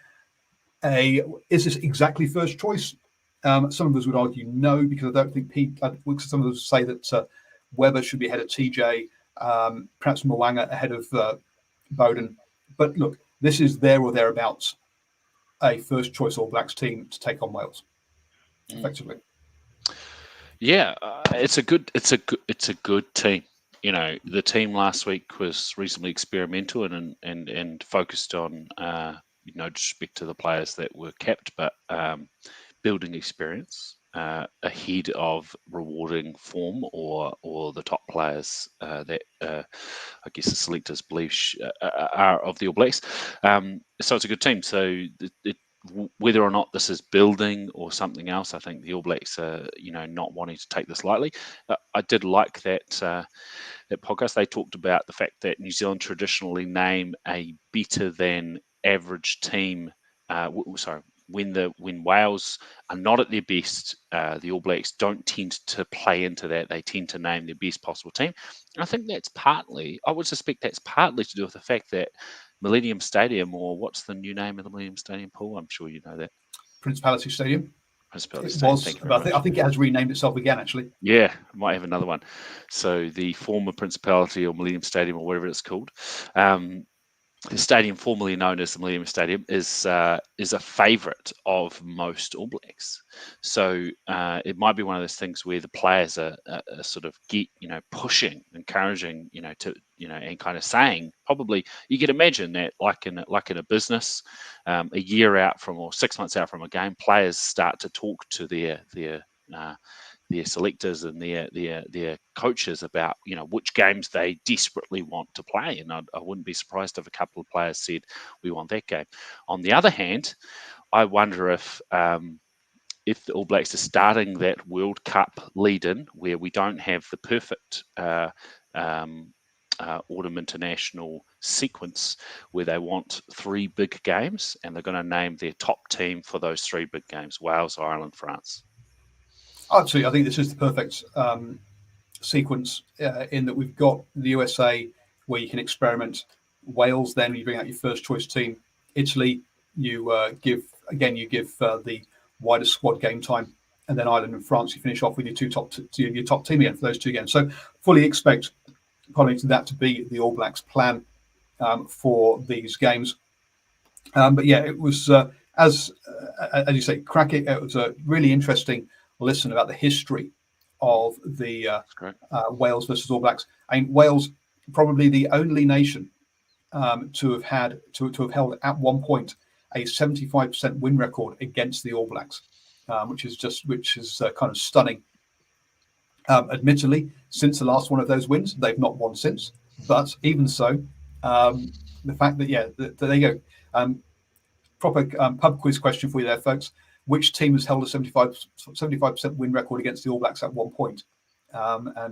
this exactly first choice? Some of us would argue no, because I don't think some of us say that Weber should be ahead of TJ, perhaps Moanga ahead of Bowden. But look, this is there or thereabouts a first choice All Blacks team to take on Wales, effectively. Yeah, it's a good team. You know, the team last week was reasonably experimental and focused on no disrespect to the players that were kept, but building experience ahead of rewarding form or the top players that I guess the selectors believe are of the All Blacks. So it's a good team. So whether or not this is building or something else, I think the All Blacks are not wanting to take this lightly. I did like that podcast. They talked about the fact that New Zealand traditionally name a better than average team. When Wales are not at their best, the All Blacks don't tend to play into that. They tend to name their best possible team. And I think I would suspect that's partly to do with the fact that Millennium Stadium, or what's the new name of the Millennium Stadium, Paul? I'm sure you know that. Principality Stadium. Principality It Stadium. was, but I think it has renamed itself again, actually. Yeah, might have another one. So the former Principality or Millennium Stadium or whatever it's called. The stadium formerly known as the Millennium Stadium is a favourite of most All Blacks. So it might be one of those things where the players are sort of pushing, encouraging, and kind of saying, probably you could imagine that like in a business, a year out from or 6 months out from a game, players start to talk to their selectors and their coaches about which games they desperately want to play, and I wouldn't be surprised if a couple of players said we want that game. On the other hand, I wonder if the All Blacks are starting that World Cup lead-in where we don't have the perfect Autumn International sequence where they want 3 big games and they're going to name their top team for those 3 big games: Wales, Ireland, France. Absolutely, I think this is the perfect sequence in that we've got the USA where you can experiment. Wales, then you bring out your first choice team. Italy, you give the wider squad game time and then Ireland and France, you finish off with your top team again for those 2 games. So fully expect probably that to be the All Blacks plan for these games. But yeah, it was as you say, cracking. It was a really interesting listen about the history of the Wales versus All Blacks. I mean, Wales probably the only nation to have held at one point a 75% win record against the All Blacks, which is kind of stunning. Admittedly, since the last one of those wins, they've not won since. But even so, the fact that there you go. Proper pub quiz question for you there, folks. Which team has held a 75% win record against the All Blacks at one point? I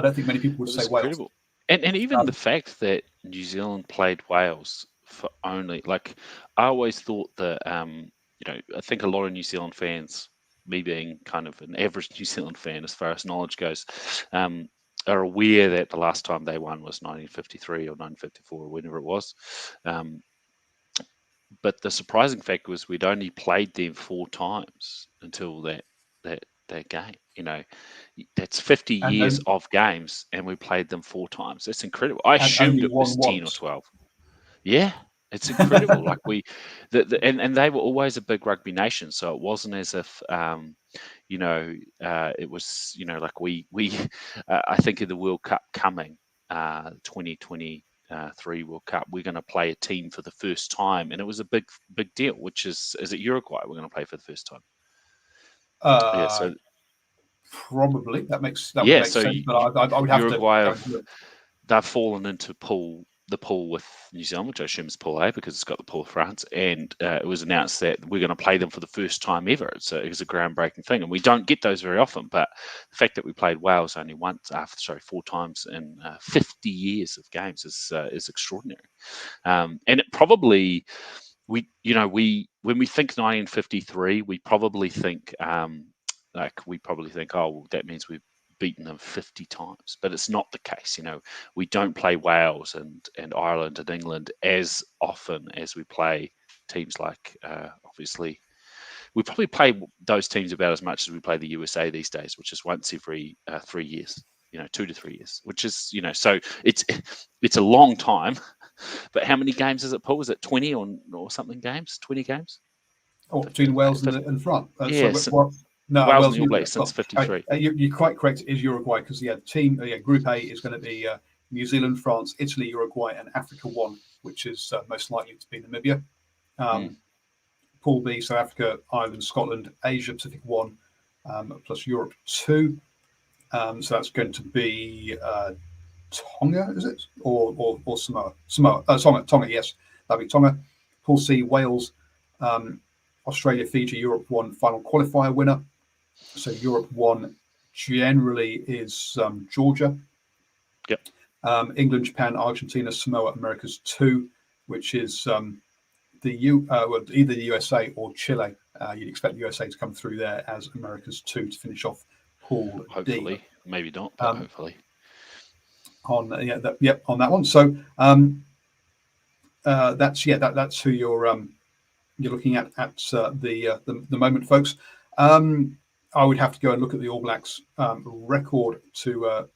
don't think many people would say Wales. Incredible. And even the fact that New Zealand played Wales for only, like, I always thought that, I think a lot of New Zealand fans, me being kind of an average New Zealand fan as far as knowledge goes, are aware that the last time they won was 1953 or 1954 or whenever it was. But the surprising fact was we'd only played them 4 times until that game. That's 50 years of games, and we played them 4 times. That's incredible. I assumed it was 10 or 12. Yeah, it's incredible. Like and they were always a big rugby nation, so it wasn't as if it was like we I think of the World Cup coming, 2023 World Cup, we're going to play a team for the first time, and it was a big deal. Which is it Uruguay we're going to play for the first time? So probably that makes sense. But I would have Uruguay they've fallen into the pool with New Zealand, which I assume is Pool A because it's got the pool of France, and it was announced that we're going to play them for the first time ever. It was a groundbreaking thing, and we don't get those very often. But the fact that we played Wales only 4 times in 50 years of games is extraordinary. And it probably when we think 1953, we probably think oh, well, that means we've beaten them 50 times, but it's not the case. We don't play Wales and Ireland and England as often as we play teams like obviously we probably play those teams about as much as we play the USA these days, which is once every 3 years, 2 to 3 years, which is so it's a long time. But how many games is it, Paul? Is it 20 or something games? 20 games? Between Wales and France. Yes. No, Wales and All Blacks since 53. You're quite correct. It is Uruguay because Group A is going to be New Zealand, France, Italy, Uruguay, and Africa 1, which is most likely to be Namibia. Pool B, South Africa, Ireland, Scotland, Asia Pacific 1, plus Europe 2. So that's going to be Tonga, is it, or Samoa? Tonga, yes, that'll be Tonga. Pool C, Wales, Australia, Fiji, Europe 1 final qualifier winner. So Europe 1 generally is Georgia. Yep. England, Japan, Argentina, Samoa, America's 2, which is either the USA or Chile. You'd expect the USA to come through there as America's 2 to finish off Pool hopefully. D. Maybe not, but hopefully. On that one. So that's who you're looking at the moment, folks. I would have to go and look at the All Blacks record to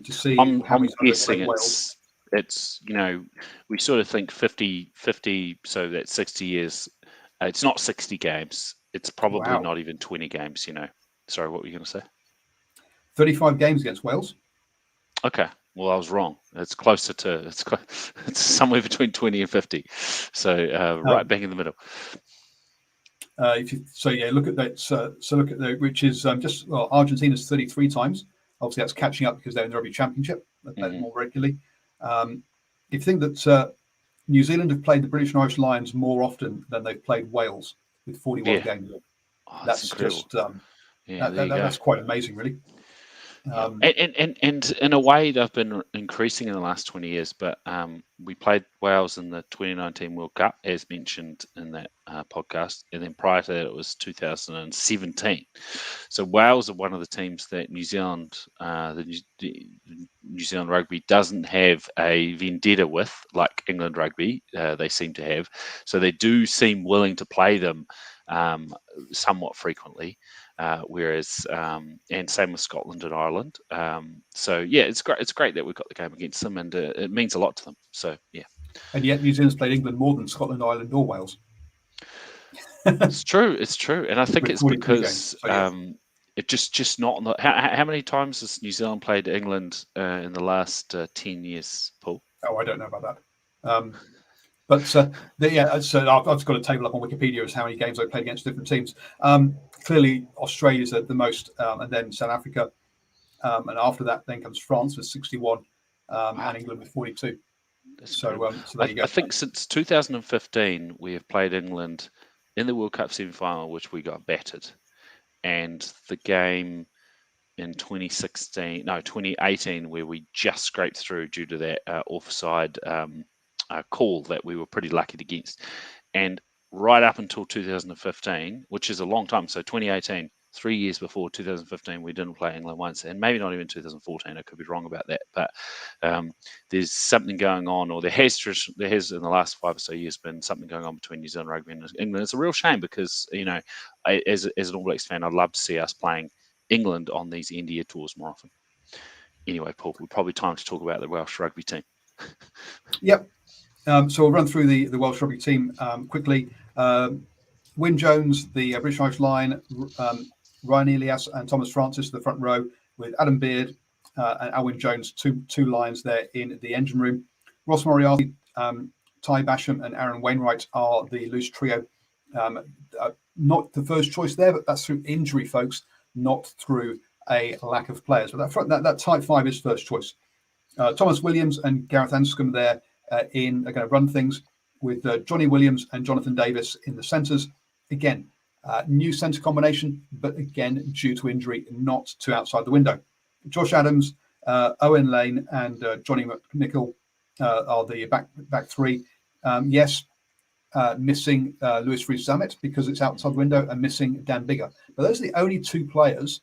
see. I'm guessing it's we sort of think 50, so that's 60 years. It's not 60 games. It's probably not even 20 games. Sorry, what were you going to say? 35 games against Wales. Okay. Well, I was wrong. It's closer to it's somewhere between 20 and 50. So right back in the middle. Look at that. So look at the which is Argentina's 33 times. Obviously, that's catching up because they're in the Rugby Championship. They play more regularly. If you think that New Zealand have played the British and Irish Lions more often than they've played Wales with 41 games, that's just that's quite amazing, really. And in a way, they've been increasing in the last 20 years. But we played Wales in the 2019 World Cup, as mentioned in that podcast, and then prior to that, it was 2017. So Wales are one of the teams that New Zealand, New Zealand Rugby doesn't have a vendetta with, like England Rugby they seem to have. So they do seem willing to play them somewhat frequently, whereas and same with Scotland and Ireland. So yeah, it's great. It's great that we've got the game against them, and it means a lot to them. So yeah, and yet New Zealand's played England more than Scotland, Ireland, or Wales. it's true. It's true, and I think it's because so, yeah. it just not on the. How many times has New Zealand played England in the last 10 years, Paul? Oh, I don't know about that. But so I've got a table up on Wikipedia as how many games I've played against different teams. Clearly, Australia's the most, and then South Africa, and after that, then comes France with 61, and England with 42. So there you go. I think since 2015, we have played England in the World Cup semi-final, which we got battered, and the game in 2018, where we just scraped through due to that offside call that we were pretty lucky against. And right up until 2015, which is a long time, so 2018, 3 years before 2015, we didn't play England once, and maybe not even 2014. I could be wrong about that, but there's something going on, or there has in the last 5 or so years been something going on between New Zealand rugby and England. It's a real shame because, you know, as an All Blacks fan, I'd love to see us playing England on these India tours more often. Anyway, Paul, we're probably time to talk about the Welsh rugby team. Yep. So we'll run through the Welsh rugby team quickly. Wyn Jones, the British Irish line, Ryan Elias and Thomas Francis, the front row, with Adam Beard and Alwyn Jones, two lines there in the engine room. Ross Moriarty, Ty Basham and Aaron Wainwright are the loose trio. Not the first choice there, but that's through injury, folks, not through a lack of players. But that tight five is first choice. Thomas Williams and Gareth Anscombe there are going to run things with Johnny Williams and Jonathan Davis in the centres. Again, new centre combination, but again, due to injury, not to outside the window. Josh Adams, Owen Lane and Johnny McNichol are the back three. Missing Lewis Rees-Zammit because it's outside the window, and missing Dan Biggar. But those are the only two players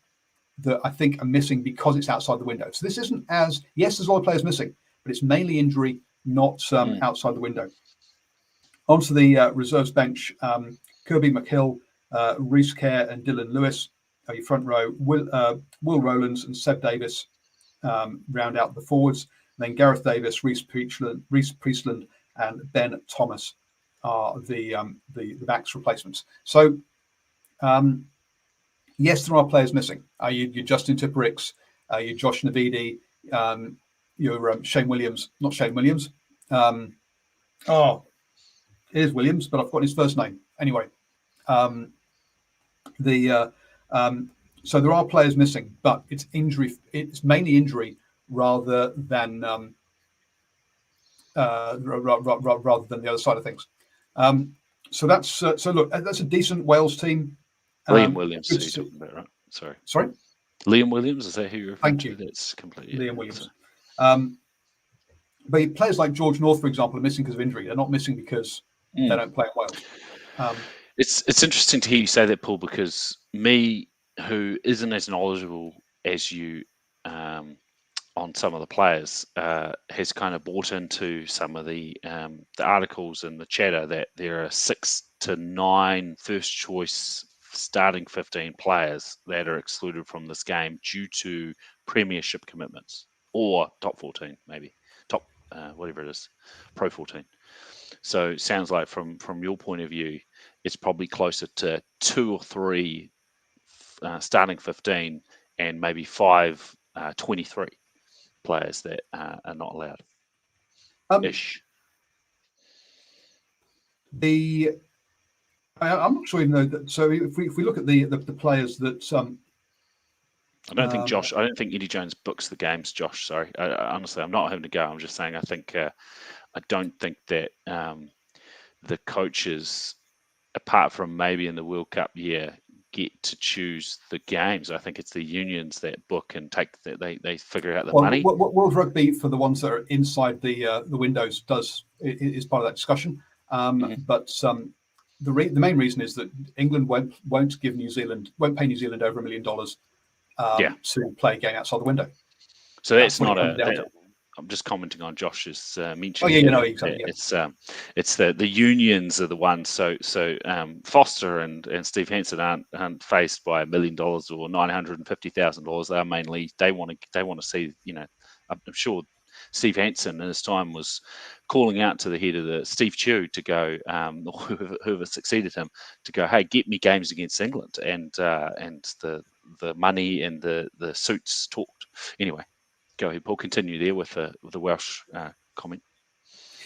that I think are missing because it's outside the window. So this isn't there's a lot of players missing, but it's mainly injury, not outside the window. Onto the reserves bench, Kirby McHill, Reece Kerr and Dylan Lewis are your front row. Will Rowlands and Seb Davis round out the forwards. And then Gareth Davis, Reece Priestland and Ben Thomas are the backs replacements. So yes, there are players missing. You're Justin Tipperix, you're Josh Navidi, you're Shane Williams, not Shane Williams. It is Williams, but I've forgotten his first name. Anyway, so there are players missing, but it's injury. It's mainly injury rather than the other side of things. So that's look, that's a decent Wales team. Liam Williams, who you're talking about, right? Sorry. Liam Williams, is that who you're referring to? Thank you. That's completely Liam Williams. But players like George North, for example, are missing because of injury. They're not missing because they don't play well. It's interesting to hear you say that, Paul, because me, who isn't as knowledgeable as you on some of the players, has kind of bought into some of the articles and the chatter that there are 6 to 9 first choice starting 15 players that are excluded from this game due to premiership commitments, or top 14, maybe top whatever it is, pro 14. So it sounds like from your point of view, it's probably closer to 2 or 3 starting 15 and maybe 5 23 players that are not allowed. Ish. I'm not sure even though that. So if we look at the players that I don't think Josh. I don't think Eddie Jones books the games. Josh, sorry. Honestly, I'm not having to go. I'm just saying. I think I don't think that the coaches, apart from maybe in the World Cup year, get to choose the games. I think it's the unions that book and take that they figure out the money. World Rugby, for the ones that are inside the windows, is part of that discussion. But the main reason is that England won't pay New Zealand over $1 million to play a game outside the window. So that's not a. I'm just commenting on Josh's mention. Oh yeah, you know exactly. Yeah. It's the unions are the ones. So Foster and Steve Hansen aren't faced by $1 million or $950,000. They want to see, I'm sure Steve Hansen in his time was calling out to the head of the Steve Chew to go, or whoever succeeded him, to go, hey, get me games against England, and the money and the suits talked. Anyway, go ahead, Paul. Continue there with the Welsh comment.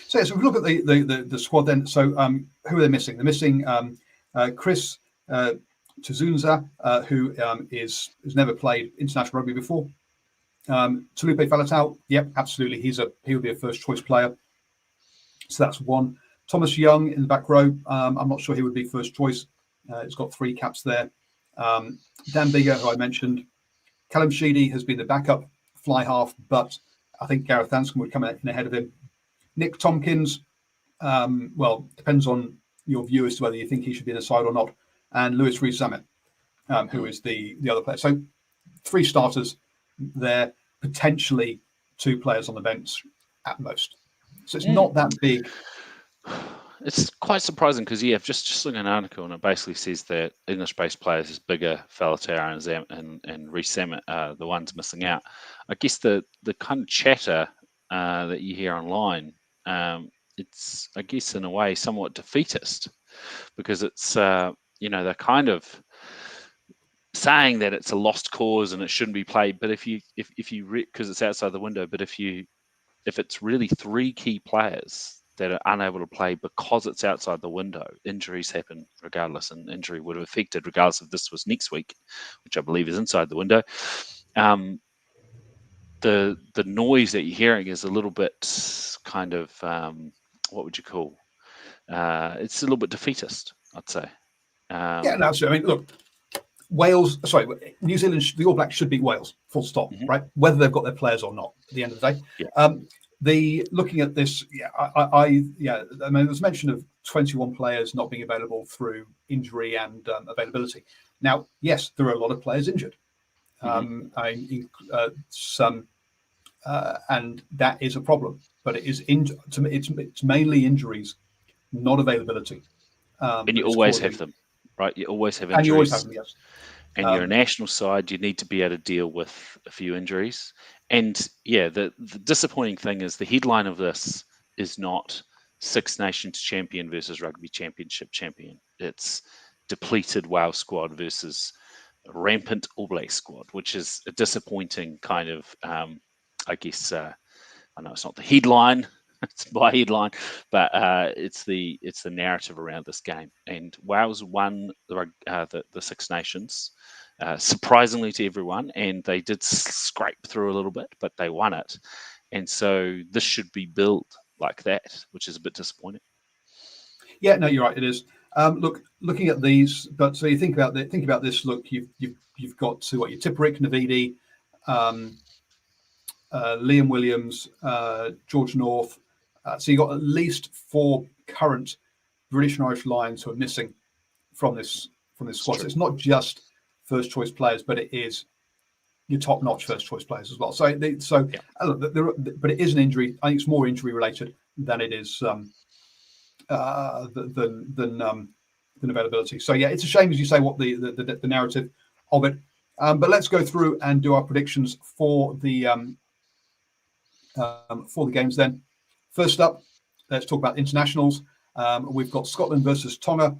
So if we look at the squad then, so who are they missing? They're missing Chris Tuzunza, who has never played international rugby before. Talupe Faletau, yep, absolutely. He'll be a first choice player. So that's one. Thomas Young in the back row. I'm not sure he would be first choice. He's got 3 caps there. Dan Bigger, who I mentioned. Callum Sheedy has been the backup fly half, but I think Gareth Anscombe would come in ahead of him. Nick Tompkins, well, depends on your view as to whether you think he should be in the side or not. And Lewis Rees-Zammit, who is the other player. So 3 starters there, potentially 2 players on the bench at most. So it's not that big. It's quite surprising because just looking at an article, and it basically says that English-based players is Bigger, Faletau and Rees-Zammit are the ones missing out. I guess the kind of chatter that you hear online, it's, I guess, in a way somewhat defeatist, because it's they're kind of saying that it's a lost cause and it shouldn't be played. But if you because it's outside the window, but if it's really 3 key players that are unable to play because it's outside the window, injuries happen regardless, and injury would have affected regardless if this was next week, which I believe is inside the window. The noise that you're hearing is a little bit kind of what would you call? It's a little bit defeatist, I'd say. Yeah, no, absolutely. I mean, look, New Zealand, the All Blacks should beat Wales, full stop, right? Whether they've got their players or not at the end of the day. Yeah. Looking at this, I mean, there's mention of 21 players not being available through injury and availability. Now, yes, there are a lot of players injured. And that is a problem. But it is it's mainly injuries, not availability. And you always have them, right? You always have injuries. And you always have them, yes. And you're a national side, you need to be able to deal with a few injuries. And yeah, the disappointing thing is the headline of this is not Six Nations champion versus Rugby Championship champion. It's depleted Welsh squad versus rampant All Blacks squad, which is a disappointing kind of, I guess, I know it's not the headline, it's my headline, but it's the narrative around this game. And Wales won the Six Nations, surprisingly to everyone, and they did scrape through a little bit, but they won it. And so this should be built like that, which is a bit disappointing. Yeah, no, you're right. It is. Looking at these, but so you think about this. Look, you've got your Tipperick, Navidi, Liam Williams, George North. So you've got at least 4 current British and Irish Lions who are missing from this squad. So it's not just first choice players, but it is your top notch first choice players as well. So but it is an injury. I think it's more injury related than it is than availability. So yeah, it's a shame, as you say, what the narrative of it. But let's go through and do our predictions for the games then. First up, let's talk about internationals. We've got Scotland versus Tonga.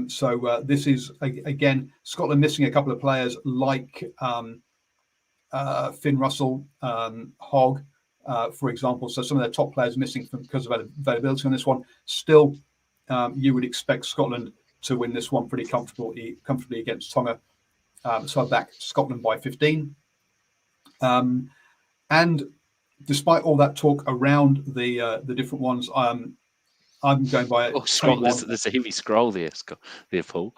So this is, again, Scotland missing a couple of players like Finn Russell, Hogg, for example. So some of their top players missing because of availability on this one. Still, you would expect Scotland to win this one pretty comfortably against Tonga. So I back Scotland by 15. And despite all that talk around the different ones, I'm going by. There's a heavy scroll there, Paul,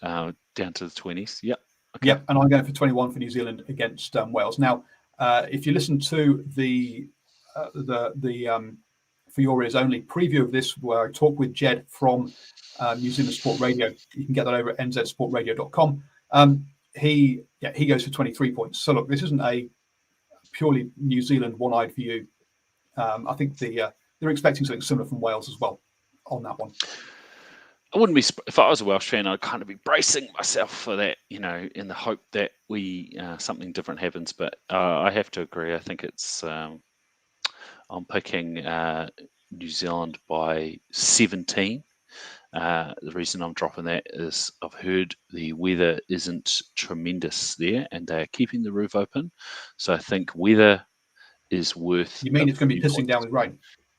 down to the 20s. Yep. Okay. Yep, and I'm going for 21 for New Zealand against Wales. Now, if you listen to the For Your Ears Only preview of this, where I talk with Jed from New Zealand Sport Radio, you can get that over at nzsportradio.com. He goes for 23 points. So look, this isn't a purely New Zealand one-eyed view, I think they're expecting something similar from Wales as well on that one. I wouldn't be if I was a Welsh fan. I'd kind of be bracing myself for that, in the hope that something different happens. But I have to agree. I think it's I'm picking New Zealand by 17. The reason I'm dropping that is I've heard the weather isn't tremendous there, and they're keeping the roof open. So I think weather is worth. You mean it's going to be few pissing points. down with rain?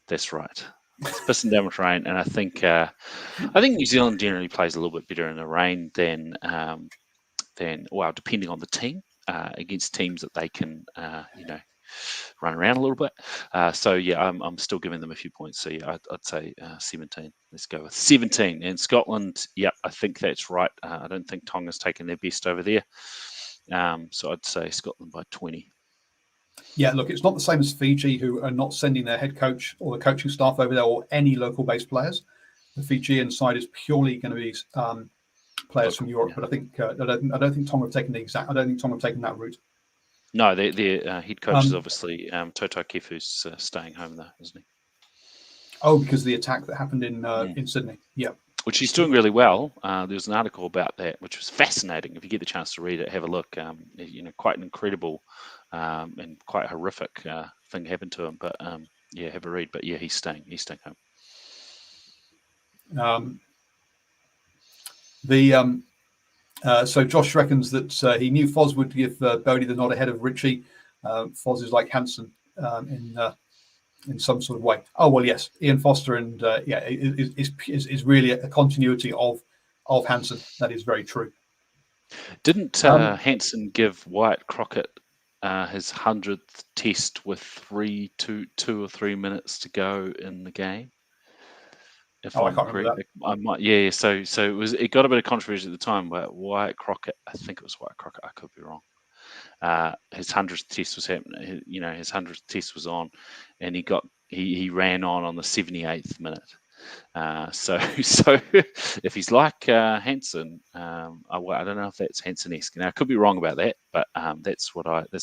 That's right. It's pissing down with rain, and I think New Zealand generally plays a little bit better in the rain than depending on the team, against teams that they can run around a little bit. So yeah, I'm still giving them a few points. So yeah, I'd say 17. Let's go with 17. And Scotland, yeah, I think that's right. I don't think Tonga's taken their best over there. So I'd say Scotland by 20. Yeah, look, it's not the same as Fiji, who are not sending their head coach or the coaching staff over there or any local-based players. The Fijian side is purely going to be players from Europe, but I think I don't think Tonga have taken that route. No, their head coach is obviously Toto Kefu's staying home there, isn't he? Oh, because of the attack that happened in Sydney. Yeah. Which he's doing really well. There was an article about that, which was fascinating. If you get the chance to read it, have a look. Quite an incredible and quite horrific thing happened to him. But have a read. But yeah, he's staying home. So Josh reckons that he knew Foz would give Bodie the nod ahead of Richie. Foz is like Hansen in some sort of way. Oh well, yes, Ian Foster and is really a continuity of Hansen. That is very true. Didn't Hansen give Wyatt Crockett his 100th test with 2 or 3 minutes to go in the game? If I can't remember that. I might, yeah. So it got a bit of controversy at the time. But Wyatt Crockett, I think it was Wyatt Crockett. I could be wrong. His 100th test was happening. His 100th test was on, and he ran on the 78th minute. So if he's like Hansen, I don't know if that's Hansen-esque. Now I could be wrong about that, but that's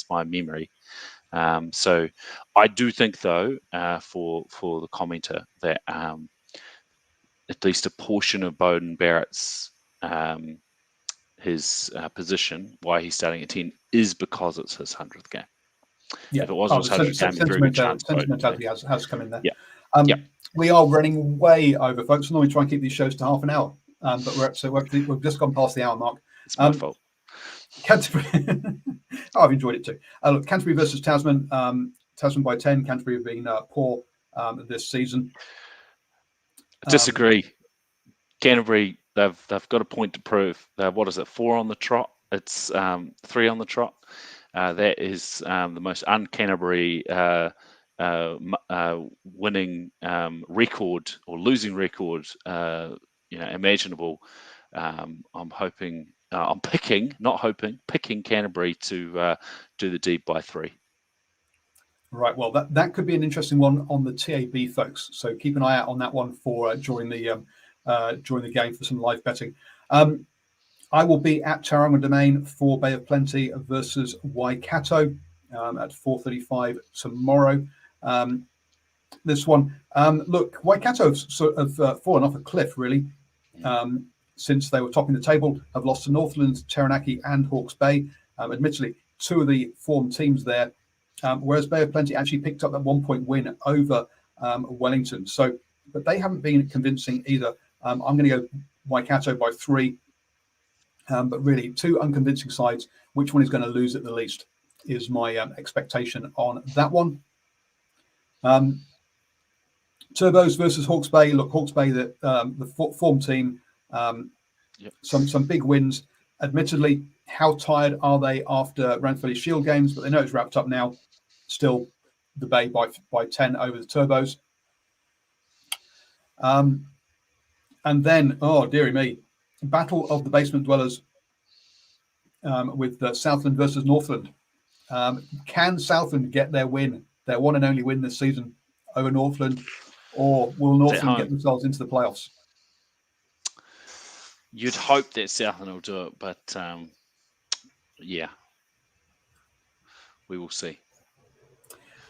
my memory. So I do think though, for the commenter that at least a portion of Beauden Barrett's his position, why he's starting at 10, is because it's his 100th game. Yeah. If it wasn't his 100th game, very good chance. Sentimentality has come in there. Yeah. We are running way over, folks. Normally try and keep these shows to half an hour, but we've just gone past the hour mark. It's my fault. Canterbury. I've enjoyed it too. Look, Canterbury versus Tasman. Tasman by 10. Canterbury have been poor this season. Disagree. Canterbury, they've got a point to prove. What is it? 4 on the trot. It's 3 on the trot. That is the most un-Canterbury winning record or losing record imaginable. I'm picking Canterbury to do the deed by 3. Right. Well, that could be an interesting one on the TAB, folks. So keep an eye out on that one for during the game for some live betting. I will be at Tauranga Domain for Bay of Plenty versus Waikato at 4:35 tomorrow. This one, look, Waikato have fallen off a cliff really since they were topping the table. Have lost to Northland, Taranaki, and Hawke's Bay. Admittedly, 2 of the formed teams there. Whereas Bay of Plenty actually picked up that 1-point win over Wellington. But they haven't been convincing either. I'm going to go Waikato by 3. But really, 2 unconvincing sides. Which one is going to lose at the least is my expectation on that one. Turbos versus Hawke's Bay. Look, Hawke's Bay, the form team, some big wins. Admittedly, how tired are they after Ranfurly Shield games? But they know it's wrapped up now. Still, the Bay by 10 over the Turbos. And then, oh dearie me, Battle of the Basement Dwellers with Southland versus Northland. Can Southland get their win, their one and only win this season over Northland, or will Northland get themselves into the playoffs? You'd hope that Southland will do it, but yeah, we will see.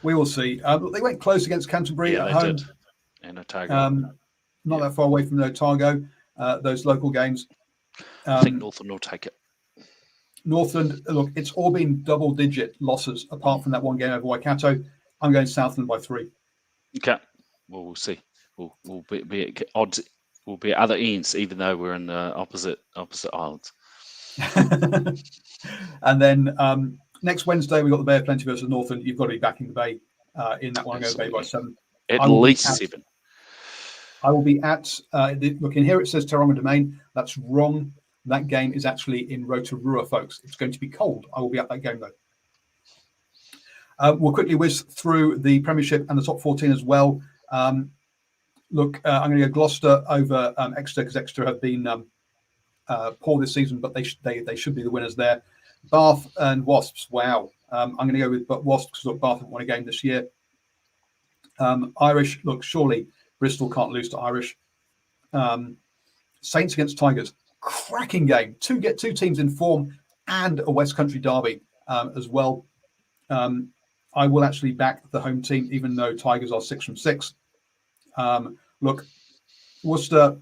We will see. They went close against Canterbury at they home. did. And Otago. Not that far away from the Otago, those local games. I think Northland will take it. Northland, look, it's all been double-digit losses apart from that one game over Waikato. I'm going Southland by 3. Okay. Well, we'll see. We'll be at odds. We'll be at other ends, even though we're in the opposite islands. And then next Wednesday, we've got the Bay of Plenty versus Northland. You've got to be backing the Bay in that one. I'm going Bay by 7. At least 7. I will be at, look, in here it says Taronga Domain. That's wrong. That game is actually in Rotorua, folks. It's going to be cold. I will be at that game, though. We'll quickly whiz through the Premiership and the top 14 as well. Look, I'm going to go Gloucester over Exeter because Exeter have been poor this season, but they should be the winners there. Bath and Wasps. Wow. I'm going to go with Wasps because Bath haven't won a game this year. Irish. Look, surely Bristol can't lose to Irish. Saints against Tigers. Cracking game. Two teams in form and a West Country derby as well. I will actually back the home team, even though Tigers are 6 from 6. Look, Worcester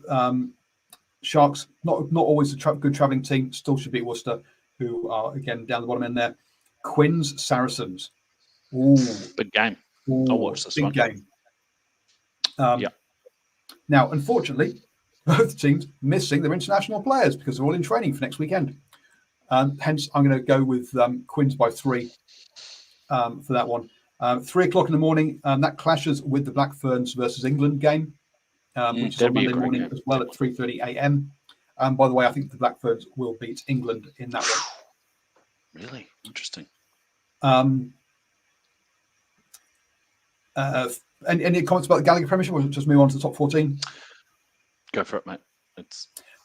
Sharks, not always a good travelling team, still should be Worcester, who are again down the bottom end there. Quins Saracens. Ooh, big game. I'll watch this big one. Game. Now, unfortunately, both teams missing their international players because they're all in training for next weekend. Hence, I'm going to go with Quins by 3 for that one. 3 o'clock in the morning, that clashes with the Black Ferns versus England game, which is on Monday morning as well at 3:30 a.m. By the way, I think the Black Ferns will beat England in that one. Really? Interesting. Any comments about the Gallagher Premiership, or just move on to the top 14? Go for it, mate.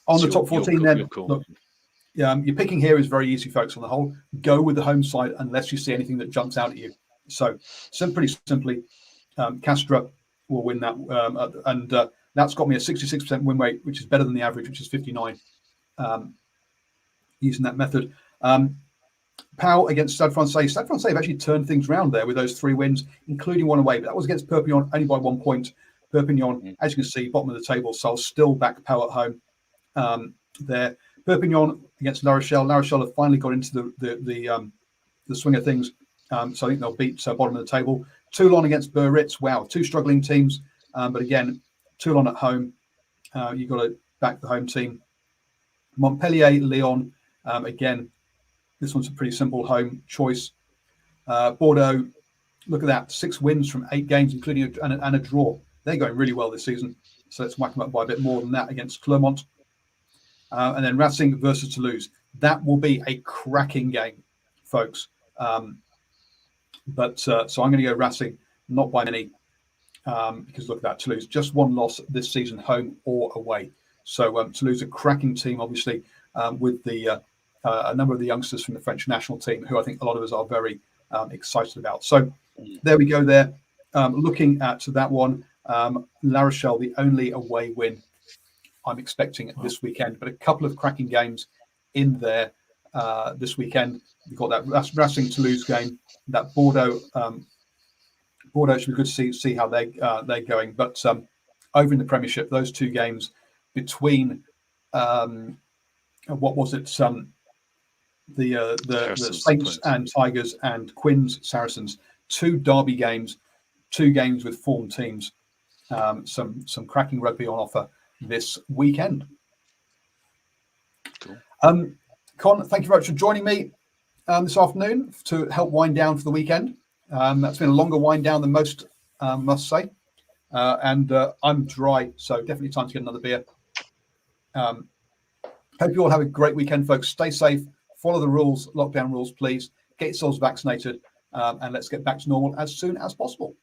On the top 14 then, cool. look, your picking here is very easy, folks, on the whole. Go with the home side unless you see anything that jumps out at you. So, pretty simply, Castra will win that. And that's got me a 66% win rate, which is better than the average, which is 59, using that method. Pau against Stade Francais. Stade Francais have actually turned things around there with those 3 wins, including one away. But that was against Perpignan, only by 1 point. Perpignan, as you can see, bottom of the table, so I'll still back Pau at home there. Perpignan against La Rochelle. La Rochelle have finally got into the swing of things, so I think they'll beat bottom of the table. Toulon against Biarritz. Wow, 2 struggling teams, but again, Toulon at home. You've got to back the home team. Montpellier, Lyon. Again, this one's a pretty simple home choice. Bordeaux, look at that, 6 wins from 8 games, including a draw. They're going really well this season, so let's whack them up by a bit more than that against Clermont. And then Racing versus Toulouse. That will be a cracking game, folks. So I'm going to go Racing, not by many, because look at that, Toulouse, just 1 loss this season, home or away. So Toulouse, a cracking team, obviously, with a number of the youngsters from the French national team, who I think a lot of us are very excited about. So there we go there. Looking at that one, La Rochelle, the only away win I'm expecting this weekend, but a couple of cracking games in there this weekend. You've got that Racing Toulouse game, that Bordeaux. Bordeaux should be good to see how they're going. But over in the Premiership, those 2 games between what was it? The Saints and Tigers and Quins Saracens. 2 derby games, 2 games with formed teams. Some cracking rugby on offer this weekend. Cool. Con, thank you very much for joining me this afternoon to help wind down for the weekend. That's been a longer wind down than most, must say. And I'm dry, so definitely time to get another beer. Hope you all have a great weekend, folks. Stay safe, follow the rules, lockdown rules, please. Get yourselves vaccinated, and let's get back to normal as soon as possible.